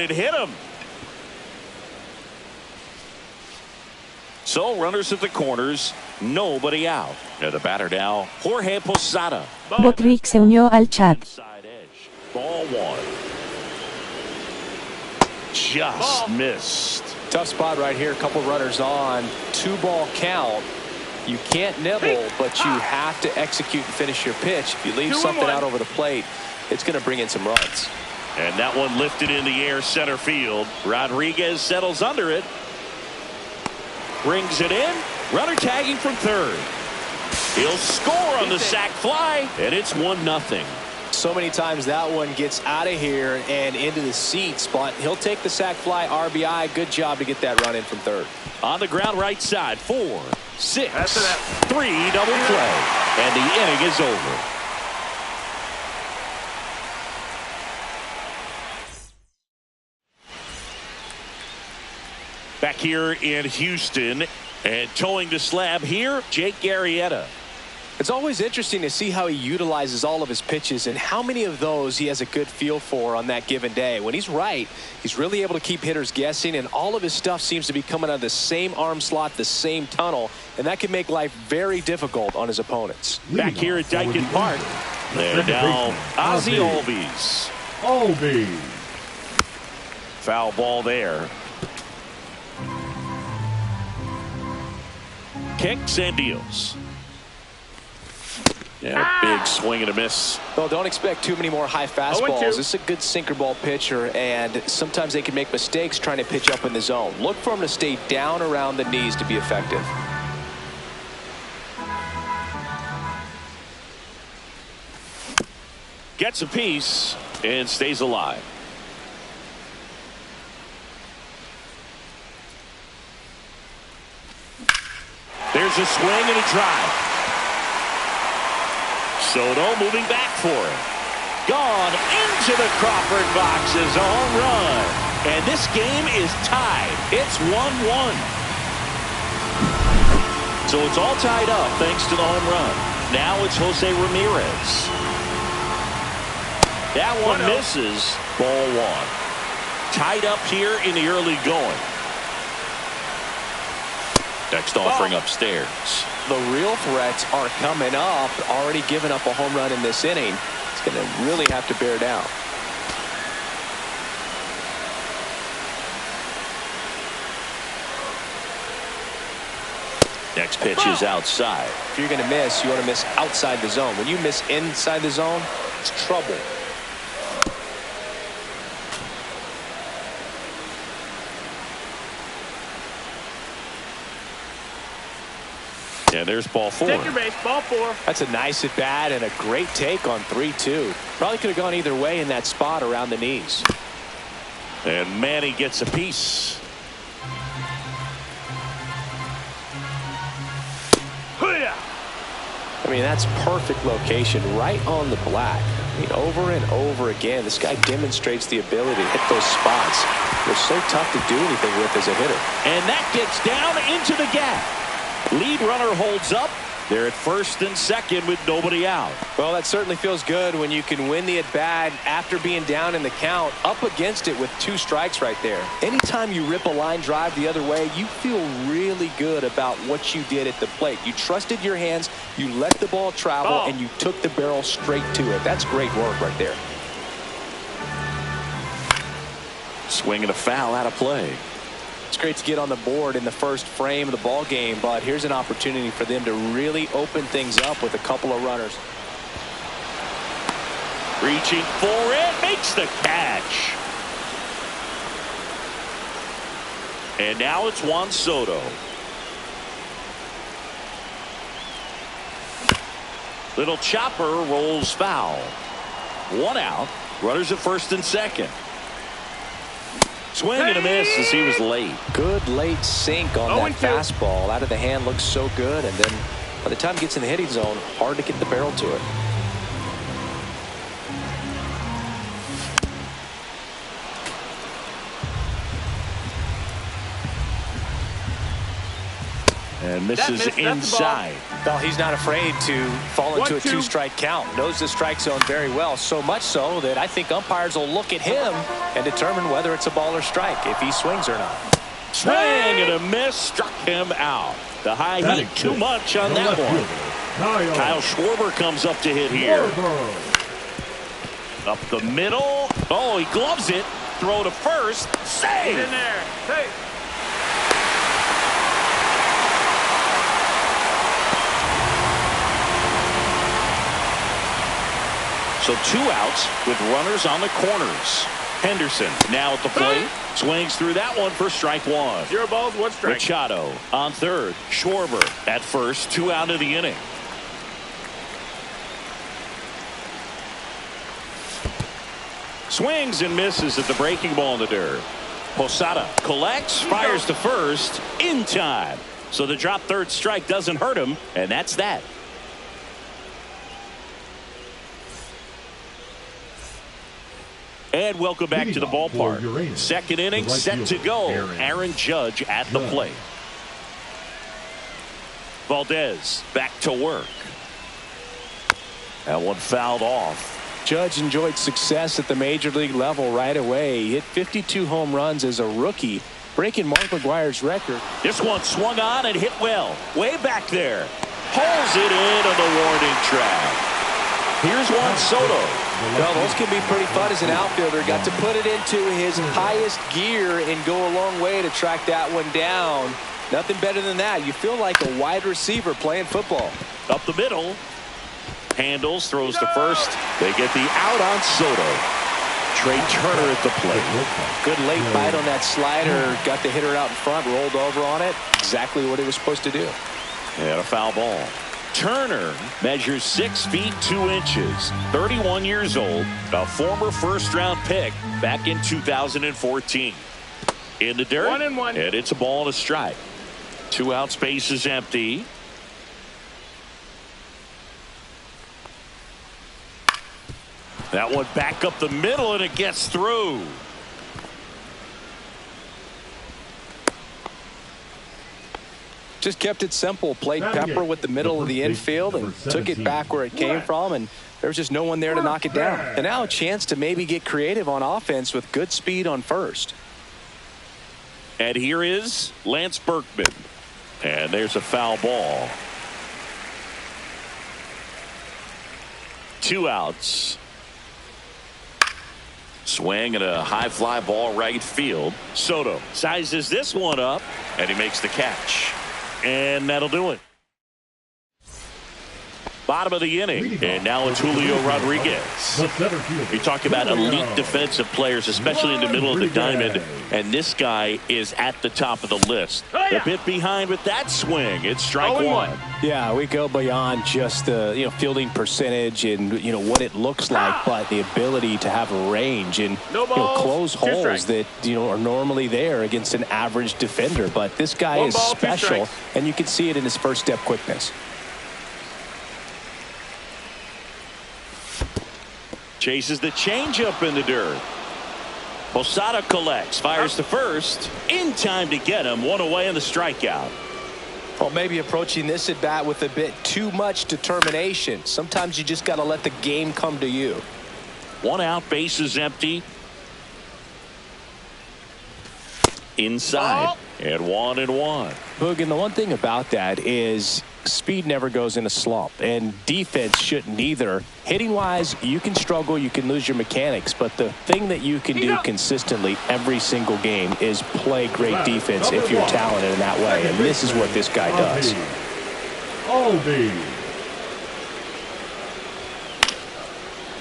it hit him. So runners at the corners, nobody out. The batter now, Jorge Posada. Botrick se unió al chat. Ball one. Just missed. Tough spot right here. A couple runners on. 2-ball count. You can't nibble, but you have to execute and finish your pitch. If you leave something out over the plate, it's going to bring in some runs. And that one lifted in the air center field. Rodriguez settles under it. Brings it in. Runner tagging from third. He'll score on the sac fly, and it's 1-0. So many times that one gets out of here and into the seats, but he'll take the sac fly RBI. Good job to get that run in from third. On the ground right side, 4, 6, 3 double play, and the inning is over. Back here in Houston, and towing the slab here, Jake Arrieta. It's always interesting to see how he utilizes all of his pitches and how many of those he has a good feel for on that given day. When he's right, he's really able to keep hitters guessing, and all of his stuff seems to be coming out of the same arm slot, the same tunnel, and that can make life very difficult on his opponents. Back here at Dyken Park, they're down Ozzie Albies. Foul ball there. Kicks and deals. Yeah, big swing and a miss. Well, don't expect too many more high fastballs. This is a good sinker ball pitcher, and sometimes they can make mistakes trying to pitch up in the zone. Look for him to stay down around the knees to be effective. Gets a piece and stays alive. There's a swing and a drive. Soto moving back for it. Gone into the Crawford boxes. A home run. And this game is tied. It's 1-1. So it's all tied up thanks to the home run. Now it's Jose Ramirez. That one misses. Ball one. Tied up here in the early going. Next offering upstairs. The real threats are coming up. Already giving up a home run in this inning. It's going to really have to bear down. Next pitch is outside. If you're going to miss, you want to miss outside the zone. When you miss inside the zone, it's trouble. And there's ball four. Take your base, ball four. That's a nice at bat and a great take on 3-2. Probably could have gone either way in that spot around the knees. And Manny gets a piece. I mean, that's perfect location right on the black. I mean, over and over again, this guy demonstrates the ability to hit those spots. They're so tough to do anything with as a hitter. And that gets down into the gap. Lead runner holds up. They're at first and second with nobody out. Well, that certainly feels good when you can win the at-bat after being down in the count, up against it with 2 strikes right there. Anytime you rip a line drive the other way, you feel really good about what you did at the plate. You trusted your hands, you let the ball travel, and you took the barrel straight to it. That's great work right there. Swing and a foul out of play. It's great to get on the board in the first frame of the ball game, but here's an opportunity for them to really open things up with a couple of runners. Reaching for it, makes the catch. And now it's Juan Soto. Little chopper rolls foul. 1 out. Runners at first and second. Swing and a miss as he was late. Good late sink on that fastball. Out of the hand, looks so good, and then by the time it gets in the hitting zone, hard to get the barrel to it. And misses inside. Well, he's not afraid to fall into a two-strike count. Knows the strike zone very well. So much so that I think umpires will look at him and determine whether it's a ball or strike, if he swings or not. Swing and a miss. Struck him out. The high heat too much on that one. Kyle Schwarber comes up to hit here. Up the middle. Oh, he gloves it. Throw to first. Save. In there. Hey. So 2 outs with runners on the corners. Henderson now at the plate. Swings through that one for strike 1. 0 balls, 1 strike. Machado on third. Schwarber at first. 2 out of the inning. Swings and misses at the breaking ball in the dirt. Posada collects, fires to first in time. So the drop third strike doesn't hurt him, and that's that. And welcome back to the ballpark. Second inning set to go. Aaron Judge at the plate. Valdez back to work. That one fouled off. Judge enjoyed success at the major league level right away. He hit 52 home runs as a rookie, breaking Mark McGwire's record. This one swung on and hit well. Way back there. Pulls it in on the warning track. Here's Juan Soto. Well, those can be pretty fun as an outfielder. Got to put it into his highest gear and go a long way to track that one down. Nothing better than that. You feel like a wide receiver playing football. Up the middle. Handles, throws to first. They get the out on Soto. Trey Turner at the plate. Good late bite on that slider. Got the hitter out in front, rolled over on it. Exactly what he was supposed to do. And a foul ball. Turner measures 6 feet 2 inches. 31 years old. A former first-round pick back in 2014. In the dirt. 1-1. And it's a ball and a strike. 2 out, space is empty. That one back up the middle, and it gets through. Just kept it simple. Played pepper with the middle of the infield and took it back where it came from, and there was just no one there to knock it down. And now a chance to maybe get creative on offense with good speed on first. And here is Lance Berkman. And there's a foul ball. 2 outs. Swing and a high fly ball right field. Soto sizes this one up, and he makes the catch. And that'll do it. Bottom of the inning, and now it's Julio Rodriguez. You talk about elite defensive players, especially in the middle of the diamond, and this guy is at the top of the list. A bit behind with that swing. It's strike 1. Yeah, we go beyond just the fielding percentage and what it looks like, but the ability to have a range and close holes that are normally there against an average defender. But this guy is special, and you can see it in his first step quickness. Chases the changeup in the dirt. Posada collects, fires to first. In time to get him. 1 away in the strikeout. Well, maybe approaching this at bat with a bit too much determination. Sometimes you just got to let the game come to you. 1 out, base is empty. Inside. And 1-1. Boog, and the one thing about that is speed never goes in a slump, and defense shouldn't either. Hitting wise, you can struggle, you can lose your mechanics, but the thing that you can do consistently every single game is play great defense if you're talented in that way, and this is what this guy does.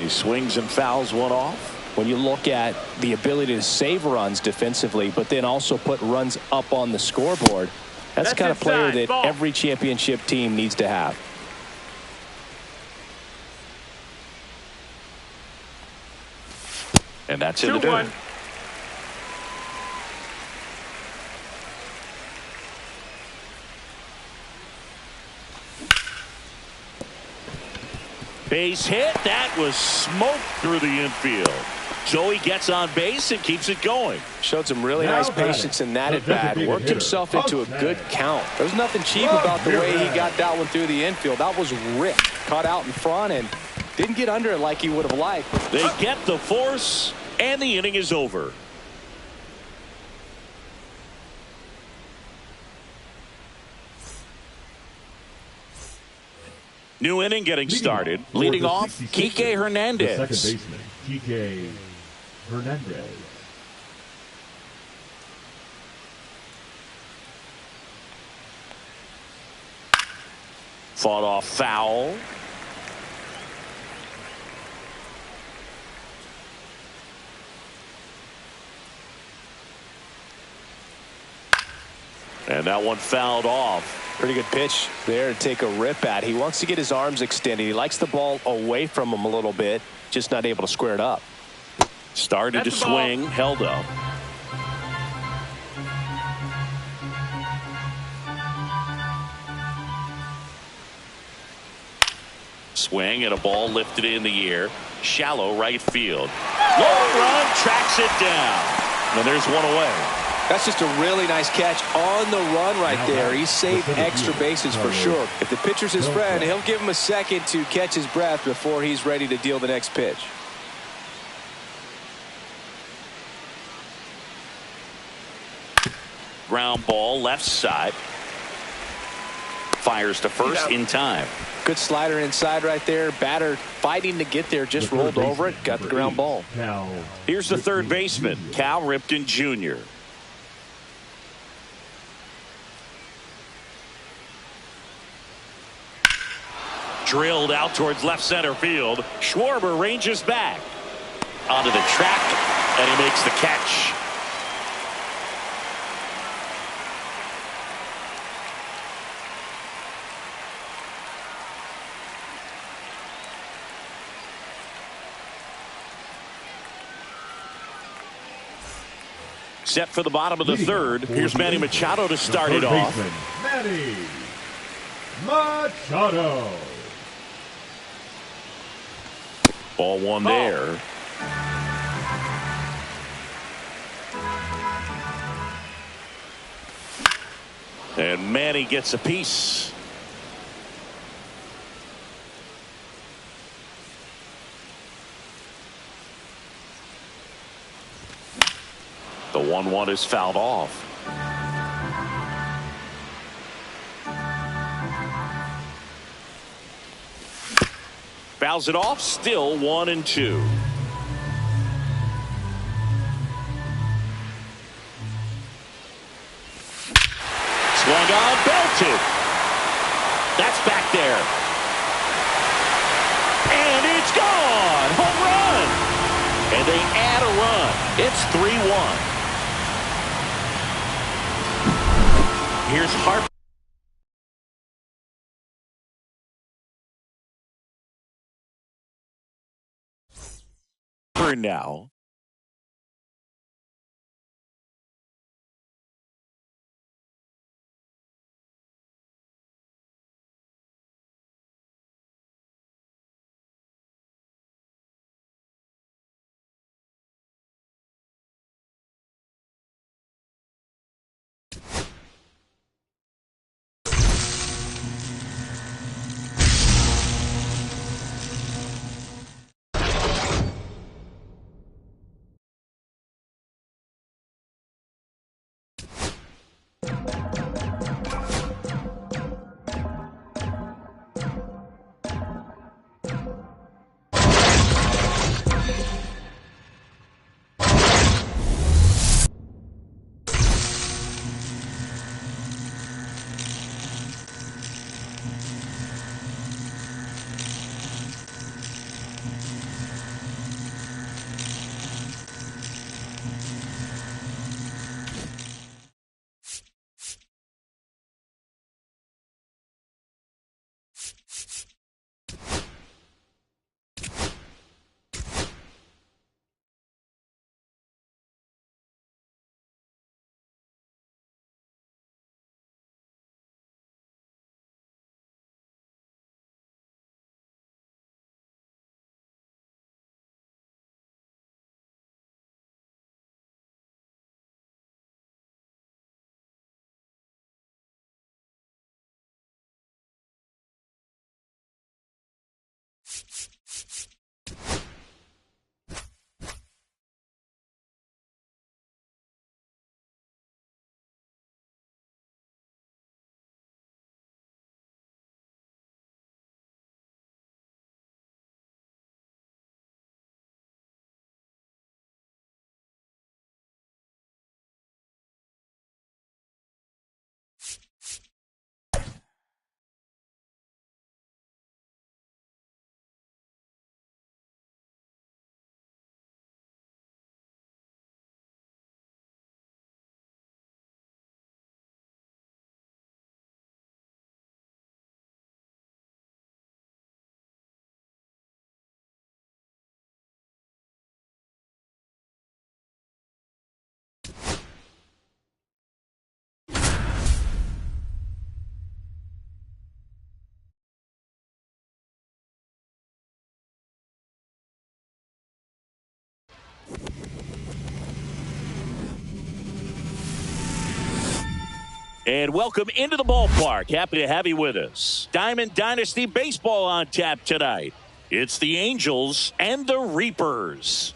He swings and fouls one off. When you look at the ability to save runs defensively, but then also put runs up on the scoreboard, that's the kind of player that every championship team needs to have. And that's in the dirt. Base hit. That was smoked through the infield. So he gets on base and keeps it going. Showed some really nice patience in that at bat. Worked himself into a good count. There was nothing cheap about the way he got that one through the infield. That was ripped. Caught out in front and didn't get under it like he would have liked. They get the force, and the inning is over. New inning getting started. Leading off, Kike Hernandez. The second baseman, Kike Hernandez. Fought off foul. And that one fouled off. Pretty good pitch there to take a rip at. He wants to get his arms extended. He likes the ball away from him a little bit, just not able to square it up. Started to swing, held up. Swing and a ball lifted in the air. Shallow right field. Long run, tracks it down. And there's one away. That's just a really nice catch on the run right there. He saved extra bases for sure. If the pitcher's his friend, he'll give him a second to catch his breath before he's ready to deal the next pitch. Ground ball left side. Fires to first in time. Good slider inside right there. Batter fighting to get there, just rolled over it, got the ground ball. Here's the third baseman, Cal Ripken Jr. Drilled out towards left center field. Schwarber ranges back onto the track, and he makes the catch. Set for the bottom of the third. Here's Manny Machado to start it off. Manny Machado. Ball one there. And Manny gets a piece. The 1-1 is fouled off. Fouls it off, still 1-2. Swung on, belted. That's back there. And it's gone. Home run. And they add a run. It's 3-1. Here's Harper. Now. And welcome into the ballpark. Happy to have you with us. Diamond Dynasty Baseball on tap tonight. It's the Angels and the Reapers.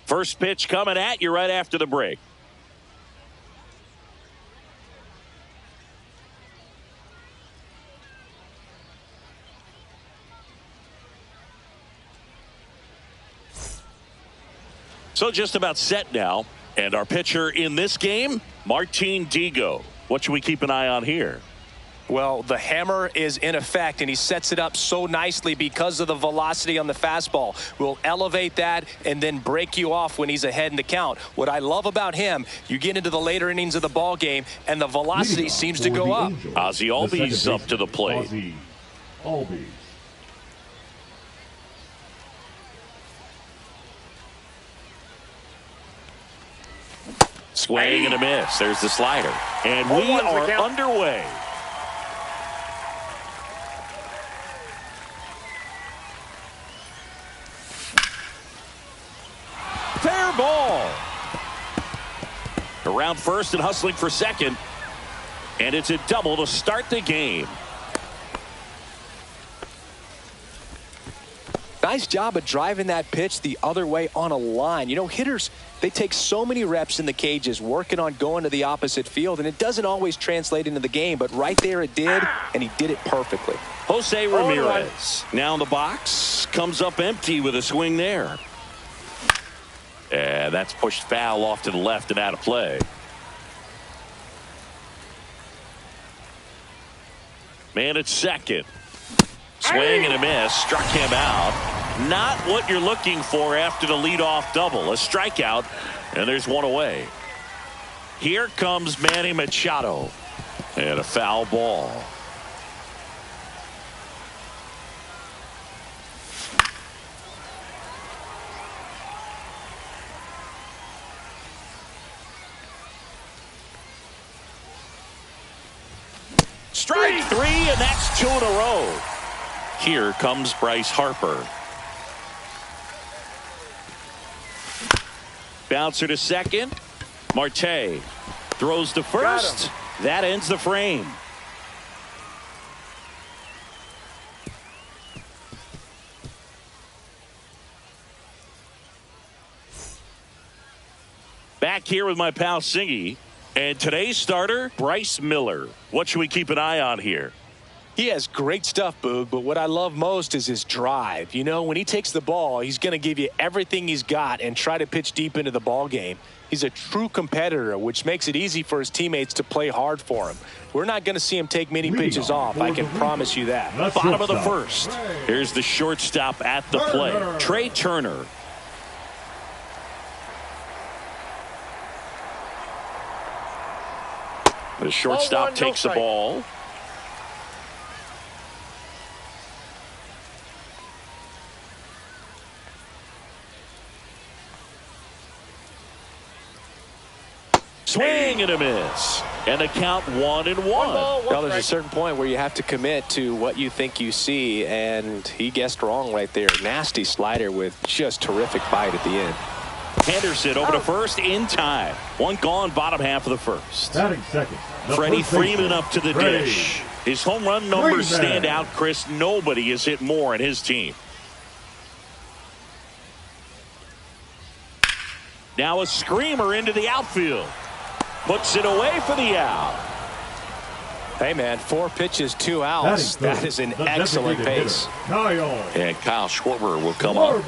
First pitch coming at you right after the break. So just about set now. And our pitcher in this game, Martin Digo. What should we keep an eye on here? Well, the hammer is in effect, and he sets it up so nicely because of the velocity on the fastball. Will elevate that and then break you off when he's ahead in the count. What I love about him, you get into the later innings of the ball game, and the velocity seems to go up. Ozzie Albies up to the plate. Ozzie Albies. Swing and a miss. There's the slider. And we are underway. Fair ball. Around first and hustling for second. And it's a double to start the game. Nice job of driving that pitch the other way on a line. You know, hitters, they take so many reps in the cages working on going to the opposite field, and it doesn't always translate into the game, but right there it did, and he did it perfectly. Jose Ramirez now in the box, comes up empty with a swing there. And that's pushed foul off to the left and out of play. Man at second. Swing and a miss. Struck him out. Not what you're looking for after the leadoff double. A strikeout, and there's one away. Here comes Manny Machado. And a foul ball. Strike three, and that's two in a row. Here comes Bryce Harper. Bouncer to second. Marte throws to first. That ends the frame. Back here with my pal Singy. And today's starter, Bryce Miller. What should we keep an eye on here? He has great stuff, Boog, but what I love most is his drive. You know, when he takes the ball, he's going to give you everything he's got and try to pitch deep into the ball game. He's a true competitor, which makes it easy for his teammates to play hard for him. We're not going to see him take many pitches off. I can promise you that. Bottom of the first. Here's the shortstop at the plate, Trey Turner. The shortstop takes the ball. Swing and a miss. And a count 1-1. Well, there's a certain point where you have to commit to what you think you see, and he guessed wrong right there. Nasty slider with just terrific bite at the end. Henderson over to first in time. One gone, bottom half of the first. Batting second. Freddie Freeman up to the dish. His home run numbers stand out, Chris. Nobody has hit more in his team. Now a screamer into the outfield. Puts it away for the out. Hey, man, 4 pitches, 2 outs. That is an excellent pace. And Kyle Schwarber will come up.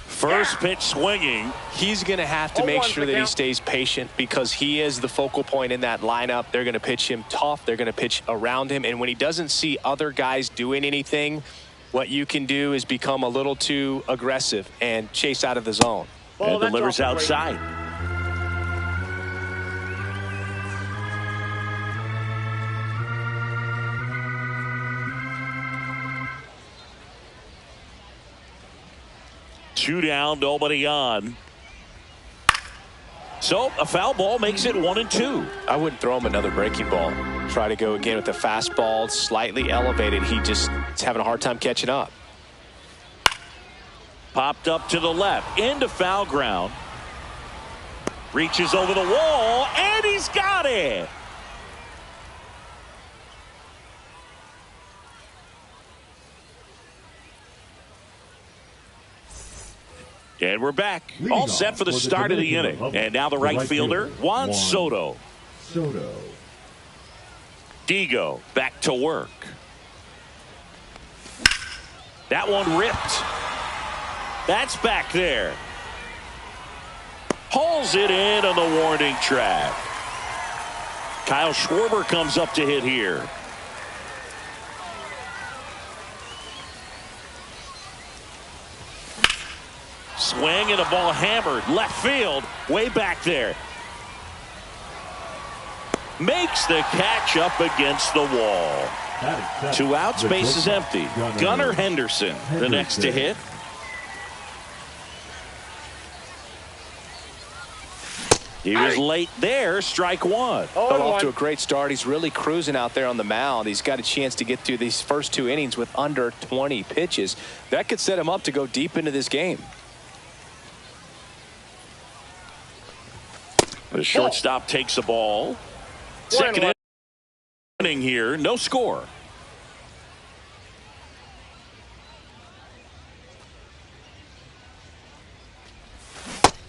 First pitch swinging. He's going to have to make sure that he stays patient because he is the focal point in that lineup. They're going to pitch him tough. They're going to pitch around him. And when he doesn't see other guys doing anything, what you can do is become a little too aggressive and chase out of the zone. And delivers outside. Two down, nobody on. So a foul ball makes it 1-2. I wouldn't throw him another breaking ball. Try to go again with the fastball, slightly elevated. He just is having a hard time catching up. Popped up to the left, into foul ground. Reaches over the wall, and he's got it. And we're back. All set for the start of the inning. And now the right fielder, Juan Soto. Digo back to work. That one ripped. That's back there. Hauls it in on the warning track. Kyle Schwarber comes up to hit here. Swing and a ball hammered left field, way back there. Makes the catch up against the wall. 2 outs, base is empty. Gunnar Henderson, the next to hit. He was late there, strike one. Off to a great start. He's really cruising out there on the mound. He's got a chance to get through these first 2 innings with under 20 pitches. That could set him up to go deep into this game. The shortstop takes the ball. Second inning here, no score.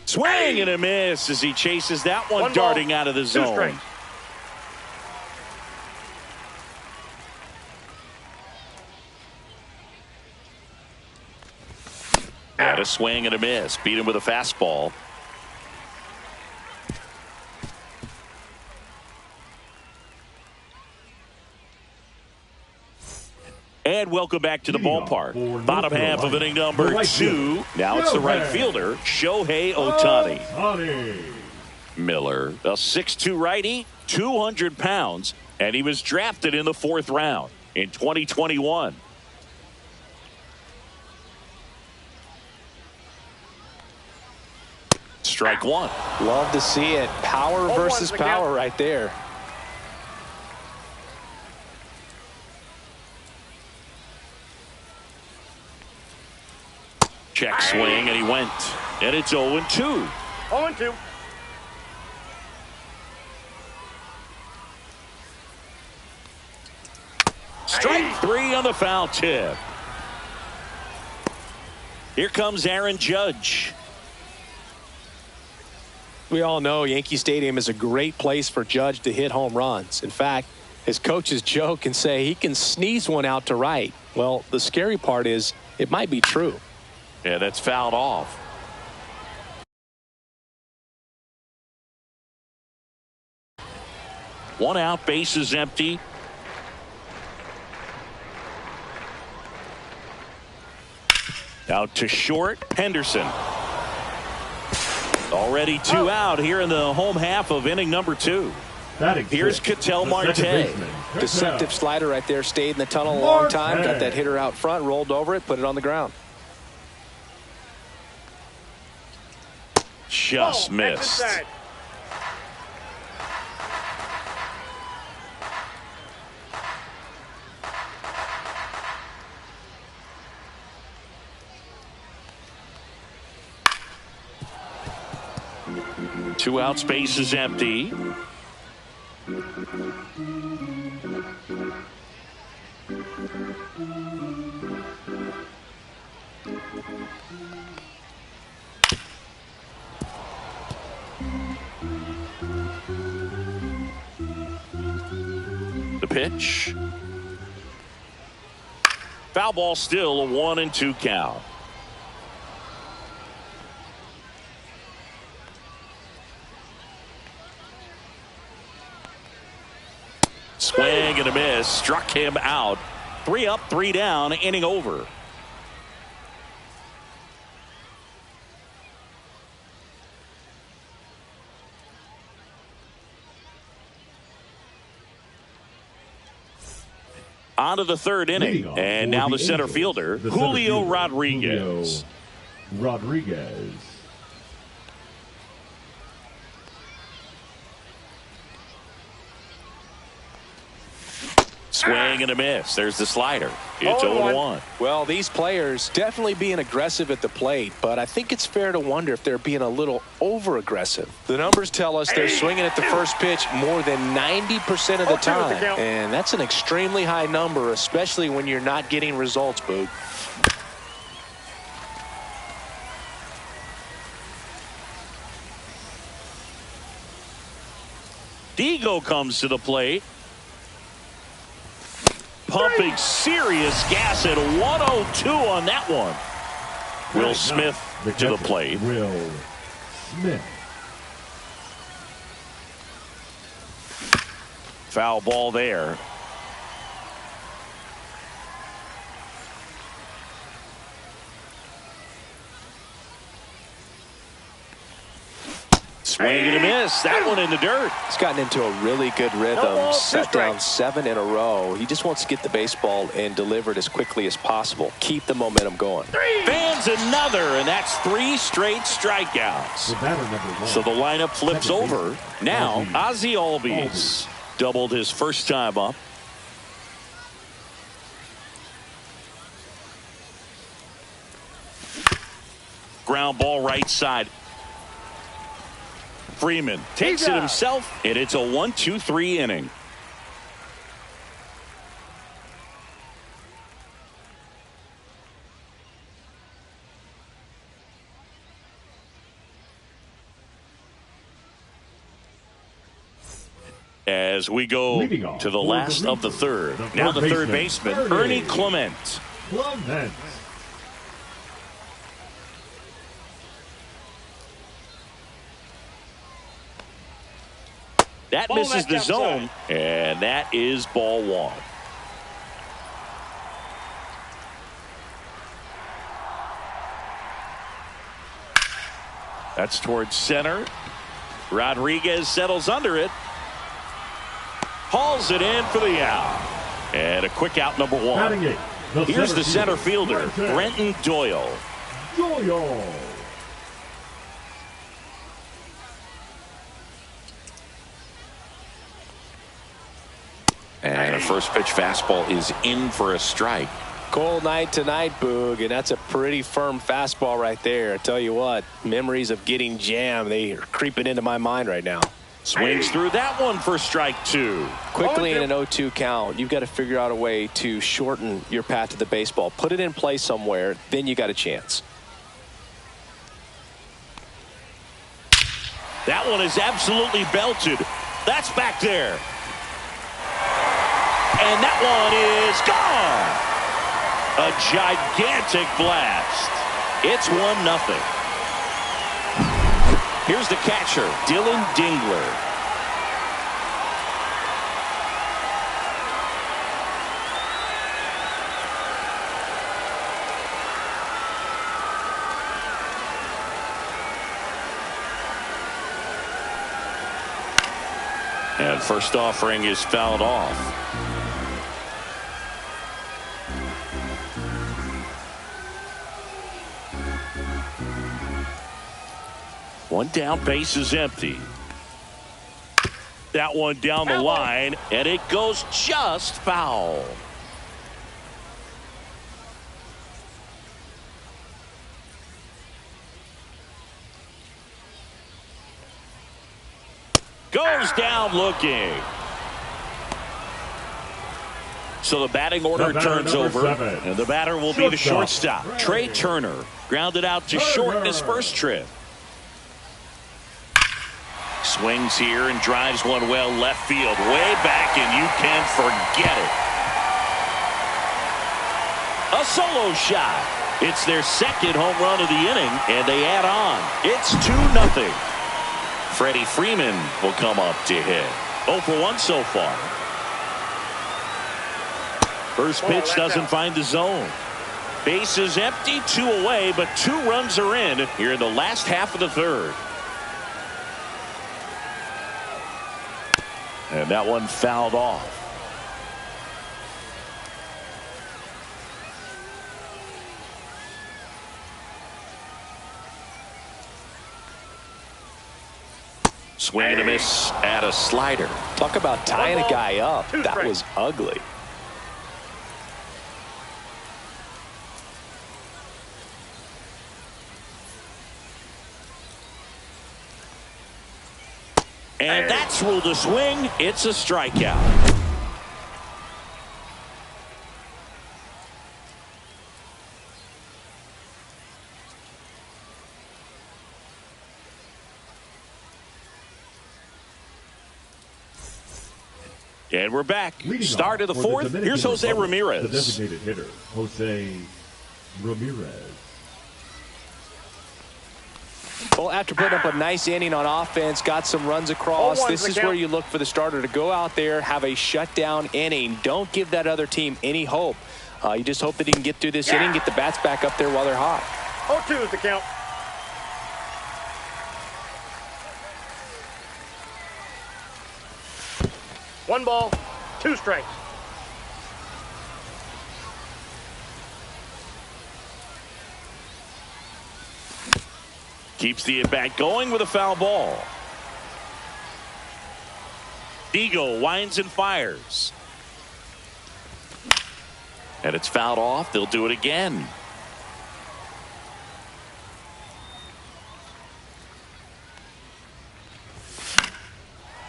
Swing and a miss as he chases that one darting out of the zone. Had a swing and a miss. Beat him with a fastball. And welcome back to the ballpark. Bottom half of inning number 2. Now it's the right fielder, Shohei Ohtani. Miller, a 6'2" righty, 200 pounds, and he was drafted in the 4th round in 2021. Strike one. Love to see it. Power versus power right there. Check swing, and he went. And it's 0-2. 0-2. Strike 3 on the foul tip. Here comes Aaron Judge. We all know Yankee Stadium is a great place for Judge to hit home runs. In fact, his coaches joke and say he can sneeze one out to right. Well, the scary part is it might be true. Yeah, that's fouled off. One out, base is empty. Out to short, Henderson. Already 2 out here in the home half of inning number 2. Here's Ketel Marte. Deceptive slider right there. Stayed in the tunnel a long time. Got that hitter out front, rolled over it, put it on the ground. Just missed. Two outs, base is empty. The pitch. Foul ball, still a 1-2 count. Swing and a miss. Struck him out. 3 up, 3 down. Inning over. On to the 3rd inning. And now the center fielder, Julio Rodriguez. Swing and a miss. There's the slider. It's 0-1. Well, these players definitely being aggressive at the plate, but I think it's fair to wonder if they're being a little over-aggressive. The numbers tell us they're swinging at the first pitch more than 90% of the time, and that's an extremely high number, especially when you're not getting results, Boog. Digo comes to the plate. Pumping serious gas at 102 on that one. Will Smith to the plate. Will Smith. Foul ball there. Swing and a miss. That one in the dirt. He's gotten into a really good rhythm. Set down 7 in a row. He just wants to get the baseball and deliver it as quickly as possible. Keep the momentum going. Fans another, and that's 3 straight strikeouts. So the lineup flips over. Now, Ozzie Albies doubled his first time up. Ground ball right side. Freeman takes it himself, and it's a 1-2-3 inning. As we go to the last of the third. Now the third baseman, Ernie Clement. That misses the zone, and that is ball 1. That's towards center. Rodriguez settles under it. Hauls it in for the out. And a quick out, number 1. Here's the center fielder, Brenton Doyle. And a first pitch fastball is in for a strike. Cold night tonight, Boog, and that's a pretty firm fastball right there. I tell you what, memories of getting jammed, they are creeping into my mind right now. Swings through that one for strike 2. Quickly in an 0-2 count, you've got to figure out a way to shorten your path to the baseball. Put it in play somewhere, then you got a chance. That one is absolutely belted. That's back there. And that one is gone. A gigantic blast. It's 1-0. Here's the catcher, Dylan Dingler. And first offering is fouled off. One down, base is empty. That one down the line, and it goes just foul. Goes down looking. So the batting order turns over, and the batter will be the shortstop, Trey Turner. Grounded out to short in his first trip. Swings here and drives one well left field, way back, and you can forget it. A solo shot. It's their second home run of the inning, and they add on. It's 2-0. Freddie Freeman will come up to hit. 0 for 1 so far. First pitch doesn't find the zone. Base is empty, 2 away, but 2 runs are in here in the last half of the third. And that one fouled off. Swing and a miss at a slider. Talk about tying a guy up. That was ugly. And that's ruled a swing. It's a strikeout. And we're back. Start of the fourth. Here's Jose Ramirez. The designated hitter, Jose Ramirez. Well, after putting up a nice inning on offense, got some runs across, this is where you look for the starter to go out there, have a shutdown inning. Don't give that other team any hope. You just hope that he can get through this inning, get the bats back up there while they're hot. 0-2 is the count. One ball, two strikes. Keeps the at-bat going with a foul ball. Eagle winds and fires. And it's fouled off. They'll do it again.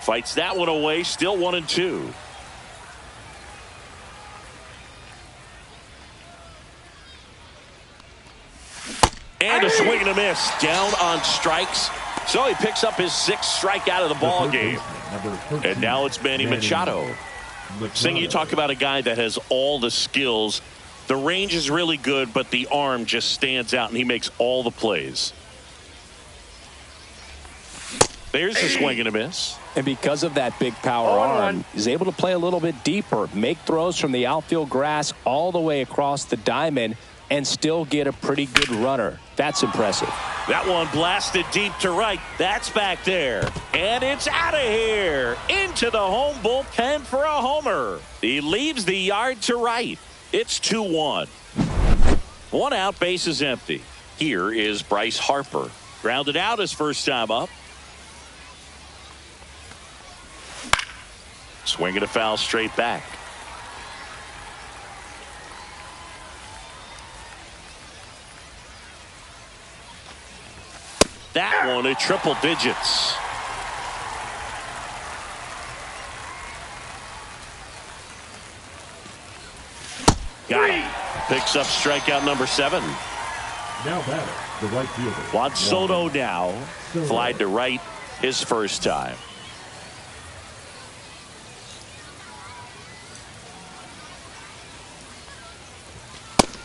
Fights that one away. Still 1-2. And a swing and a miss. Down on strikes. So he picks up his sixth strikeout of the ball game. And now it's Manny Machado. Sing, you talk about a guy that has all the skills. The range is really good, but the arm just stands out, and he makes all the plays. There's a swing and a miss. And because of that big power arm, he's able to play a little bit deeper, make throws from the outfield grass all the way across the diamond, and still get a pretty good runner. That's impressive. That one blasted deep to right. That's back there. And it's out of here. Into the home bullpen for a homer. He leaves the yard to right. It's 2-1. One out, base is empty. Here is Bryce Harper. Grounded out his first time up. Swing and a foul straight back. That one at triple digits. Got it. Picks up strikeout number 7. Now batter, the right fielder. Juan Soto now flied to right his first time.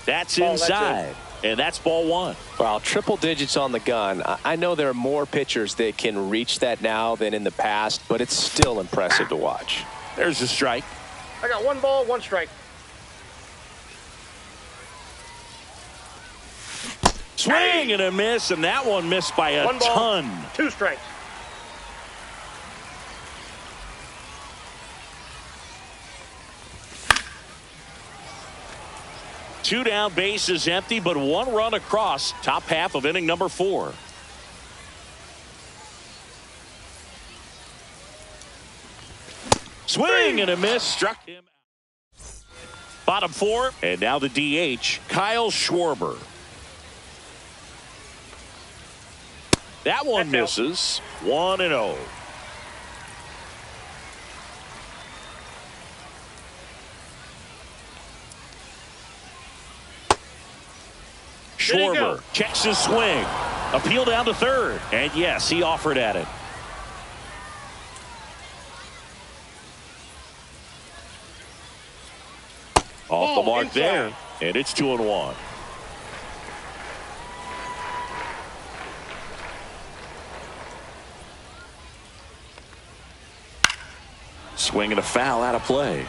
That's inside. And that's ball 1. Well, triple digits on the gun. I know there are more pitchers that can reach that now than in the past, but it's still impressive to watch. There's a strike. I got one ball, one strike. Swing and a miss, and that one missed by a ton. 2 strikes. Two down, bases empty, but 1 run across. Top half of inning number 4. Swing and a miss, struck him out. Bottom 4, and now the DH, Kyle Schwarber. That one misses. 1-0. Schwarber checks his swing. Appeal down to third. And yes, he offered at it. Off the mark there. And it's 2-1. Swing and a foul out of play.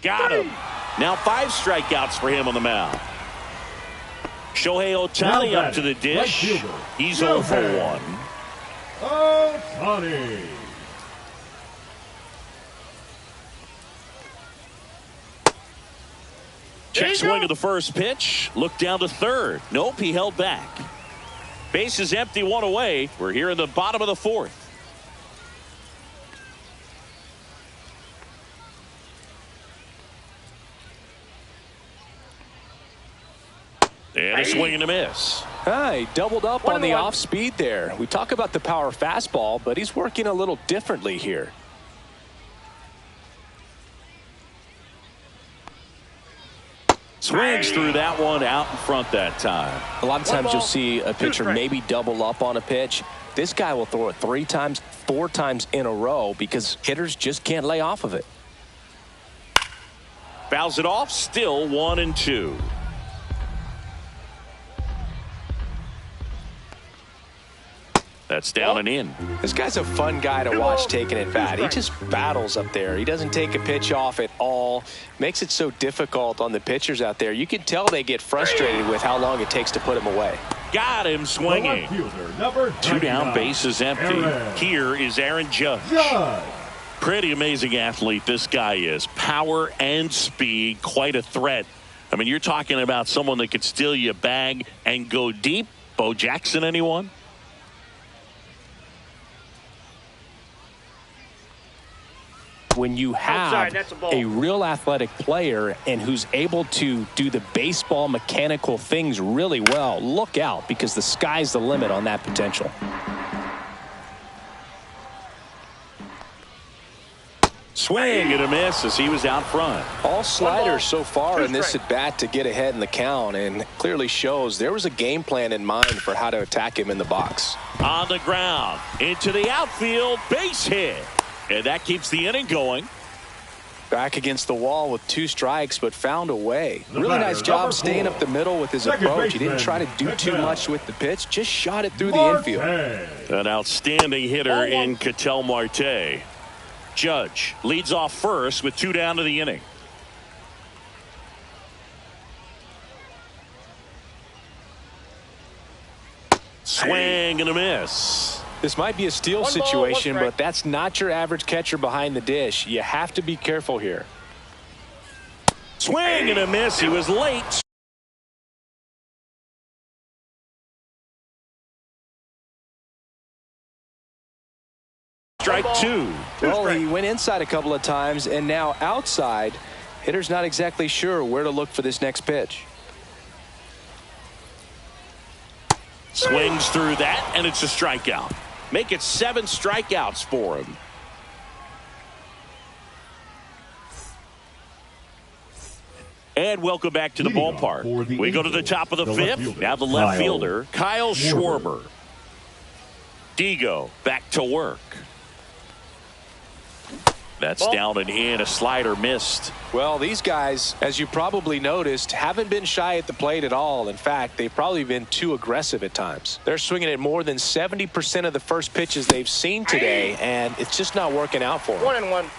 Got him. Now 5 strikeouts for him on the mound. Shohei Ohtani up to the dish. Right, he's 0 for 1. Ohtani. Check swing of the first pitch. Look down to third. Nope, he held back. Base is empty, 1 away. We're here in the bottom of the 4th. Swing and a miss. He doubled up on the off speed there. We talk about the power fastball, but he's working a little differently here. Swings through that one out in front that time. A lot of times you'll see a pitcher maybe double up on a pitch. This guy will throw it 3 times, 4 times in a row because hitters just can't lay off of it. Fouls it off, still 1-2. That's down and in. This guy's a fun guy to watch taking at bat. He just battles up there. He doesn't take a pitch off at all. Makes it so difficult on the pitchers out there. You can tell they get frustrated with how long it takes to put him away. Got him swinging. 2 down, bases empty. Here is Aaron Judge. Pretty amazing athlete this guy is. Power and speed, quite a threat. I mean, you're talking about someone that could steal you a bag and go deep. Bo Jackson, anyone? When you have a real athletic player and who's able to do the baseball mechanical things really well, look out, because the sky's the limit on that potential. Swing and a miss as he was out front. All sliders so far in this at bat to get ahead in the count, and clearly shows there was a game plan in mind for how to attack him in the box. On the ground, into the outfield, base hit. And that keeps the inning going. Back against the wall with 2 strikes, but found a way. Really nice job staying up the middle with his approach. He didn't try to do too much with the pitch, just shot it through the infield. An outstanding hitter in Ketel Marte. Judge leads off first with 2 down to the inning. Swing and a miss. This might be a steal situation, but that's not your average catcher behind the dish. You have to be careful here. Swing and a miss. He was late. Strike 2. Well, he went inside a couple of times, and now outside. Hitter's not exactly sure where to look for this next pitch. Swings through that, and it's a strikeout. Make it 7 strikeouts for him. And welcome back to the ballpark. We go to the top of the 5th. Now the left fielder, Kyle Schwarber. Digo back to work. That's down and in. A slider missed. Well, these guys, as you probably noticed, haven't been shy at the plate at all. In fact, they've probably been too aggressive at times. They're swinging at more than 70% of the first pitches they've seen today, and it's just not working out for them. 1-1.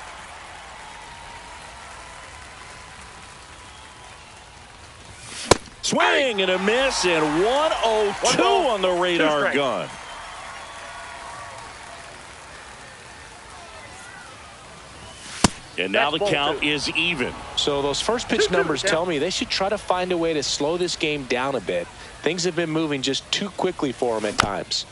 Swing and a miss, and 1-0-2 on the radar gun. And now the count is even. So those first pitch numbers tell me they should try to find a way to slow this game down a bit. Things have been moving just too quickly for them at times.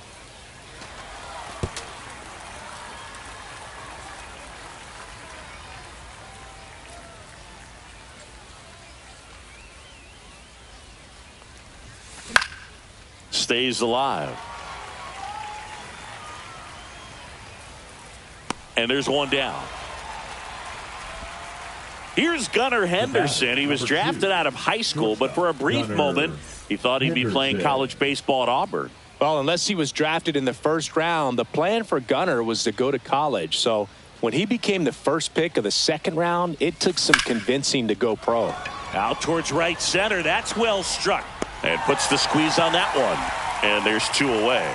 Stays alive. And there's one down. Here's Gunnar Henderson. He was drafted out of high school, but for a brief moment, he thought he'd be playing college baseball at Auburn. Well, unless he was drafted in the first round, the plan for Gunnar was to go to college. So when he became the first pick of the second round, it took some convincing to go pro. Out towards right center. That's well struck. And puts the squeeze on that one. And there's 2 away.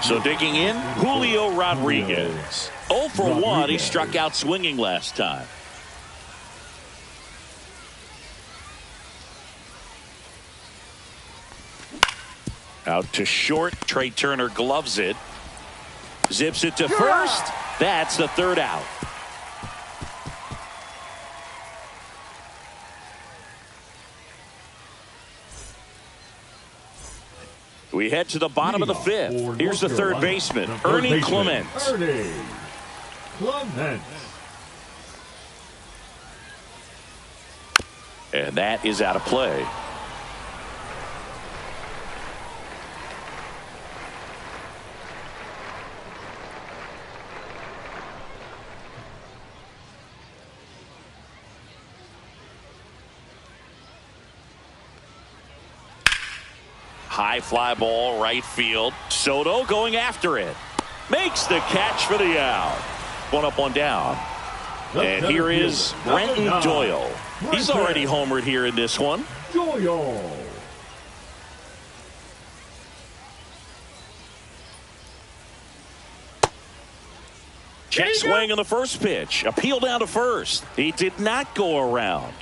So digging in, Julio Rodriguez. 0 for 1. He struck out swinging last time. Out to short. Trey Turner gloves it. Zips it to first. That's the 3rd out. We head to the bottom of the 5th. Here's the 3rd baseman, Ernie Clement. And that is out of play. High fly ball right field. Soto going after it. Makes the catch for the out. One up, one down. And here is Brenton Doyle. He's already homered here in this one. Doyle. Check swing on the first pitch. Appeal down to first. He did not go around.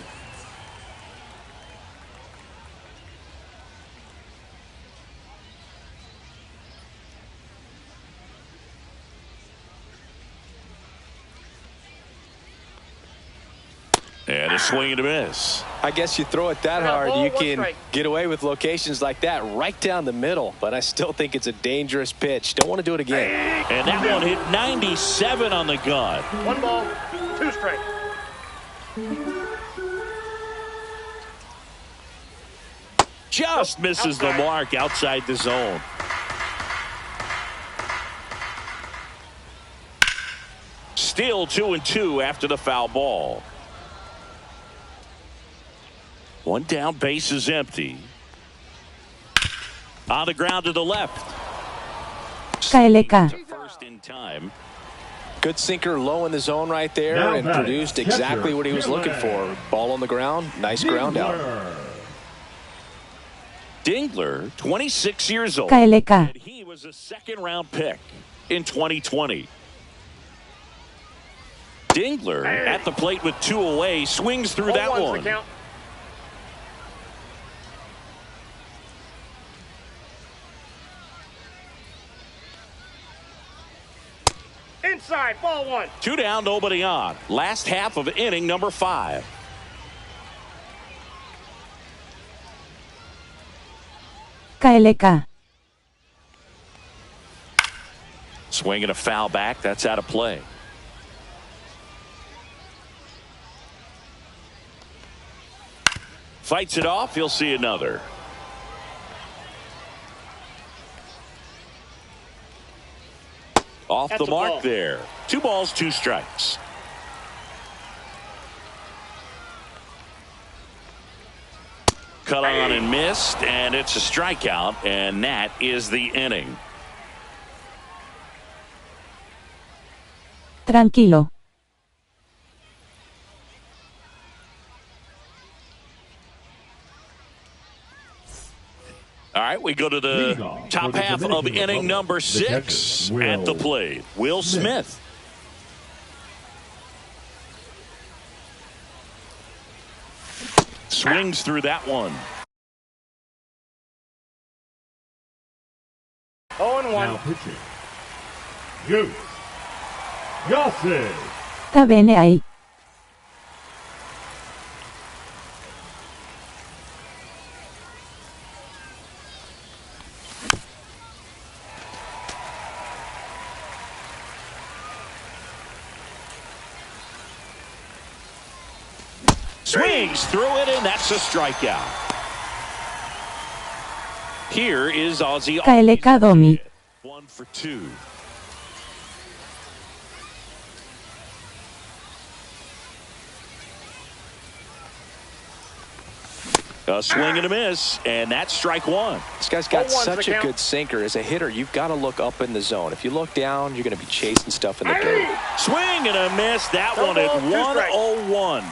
And a swing and a miss. I guess you throw it that hard, you can get away with locations like that right down the middle. But I still think it's a dangerous pitch. Don't want to do it again. And that one hit 97 on the gun. 1 ball, 2 strikes. Just misses the mark outside the zone. Still 2-2 after the foul ball. One down, base is empty. On the ground to the left. KLK. First in time. Good sinker low in the zone right there Now and produced exactly what he was looking for. Ball on the ground, nice ground out. Dingler, 26 years old. KLK. And he was a second-round pick in 2020. Dingler at the plate with 2 away, swings through that one. Inside, ball 1. 2 down, nobody on. Last half of inning number 5. KLK. Swing and a foul back. That's out of play. Fights it off. He'll see another. Off That's the mark ball. there. 2 balls, 2 strikes. Cut on and missed, and it's a strikeout, and that is the inning. Tranquilo. All right, we go to the top half of inning number 6 at the plate. Will Smith. Swings through that one. 0-1. Now pitching. Goose. Gossett. Sta bene ahí. Swings through it, and that's a strikeout. Here is Ozzie. KLK Domi. 1 for 2. A swing and a miss, and that's strike 1. This guy's got 0-1's such the a count. good sinker. As a hitter, you've got to look up in the zone. If you look down, you're going to be chasing stuff in the dirt. Swing and a miss. That No one ball, at 2 strikes. 101.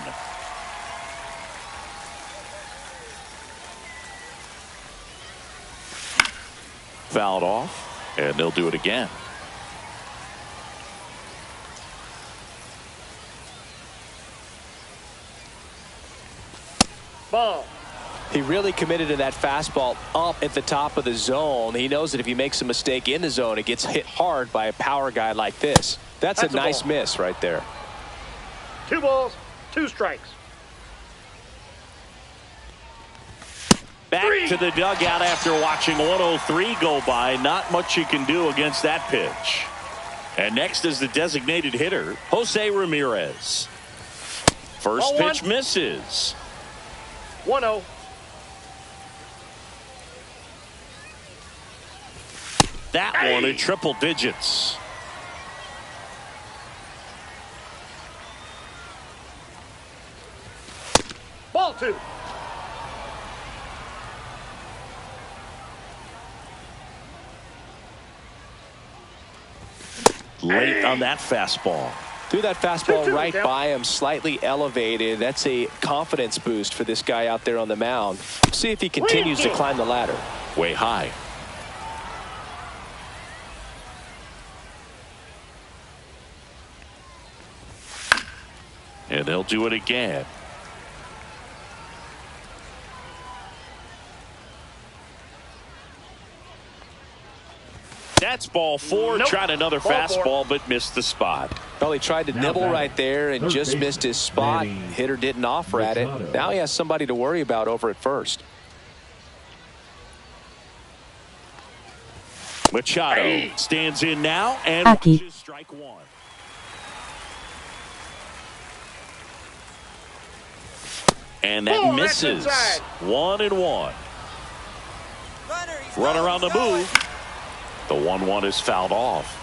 Fouled off, and they'll do it again. Ball. He really committed to that fastball up at the top of the zone. He knows that if he makes a mistake in the zone, it gets hit hard by a power guy like this. That's a nice miss right there. 2 balls, 2 strikes. Back to the dugout after watching 103 go by. Not much you can do against that pitch. And next is the designated hitter, Jose Ramirez. First Ball pitch misses. 1-0. That one at triple digits. Ball 2. late on that fastball. Threw that fastball 2-2 right count. by him, slightly elevated. That's a confidence boost for this guy out there on the mound. See if he continues to climb the ladder. Way high. And they'll do it again. That's ball 4. Nope. Tried another Ball 4. fastball, but missed the spot. Well, he tried to Now nibble batting, right there and third just baseman, missed his spot. Manny Hitter didn't offer at it. Machado. Now he has somebody to worry about over at first. Machado stands in now and Aki. watches strike 1. And that Oh, that's misses. inside. 1-1. Runner on the move. The 1-1 is fouled off.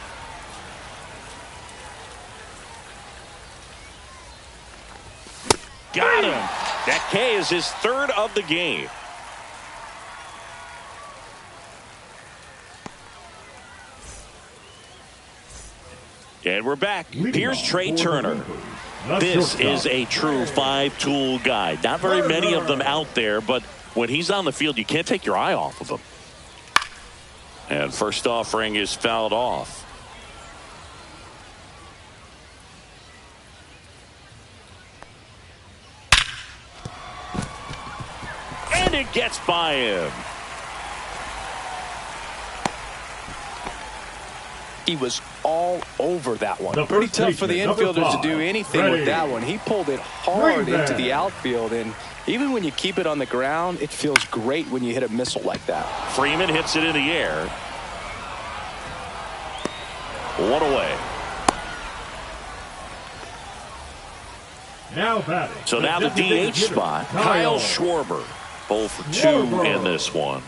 Got him. That K is his 3rd of the game. And we're back. Here's Trey Turner. This is a true 5-tool guy. Not very many of them out there, but when he's on the field, you can't take your eye off of him. And first offering is fouled off. And it gets by him. He was all over that one. The Pretty first tough for the baseman, number infielders to do 5, anything Ray. with that one. He pulled it hard Ray into back. the outfield, and even when you keep it on the ground, it feels great when you hit a missile like that. Freeman hits it in the air. 1 away. Now batting. So now the designated DH hitter, spot, Kyle Schwarber. 0 for 2 in this one.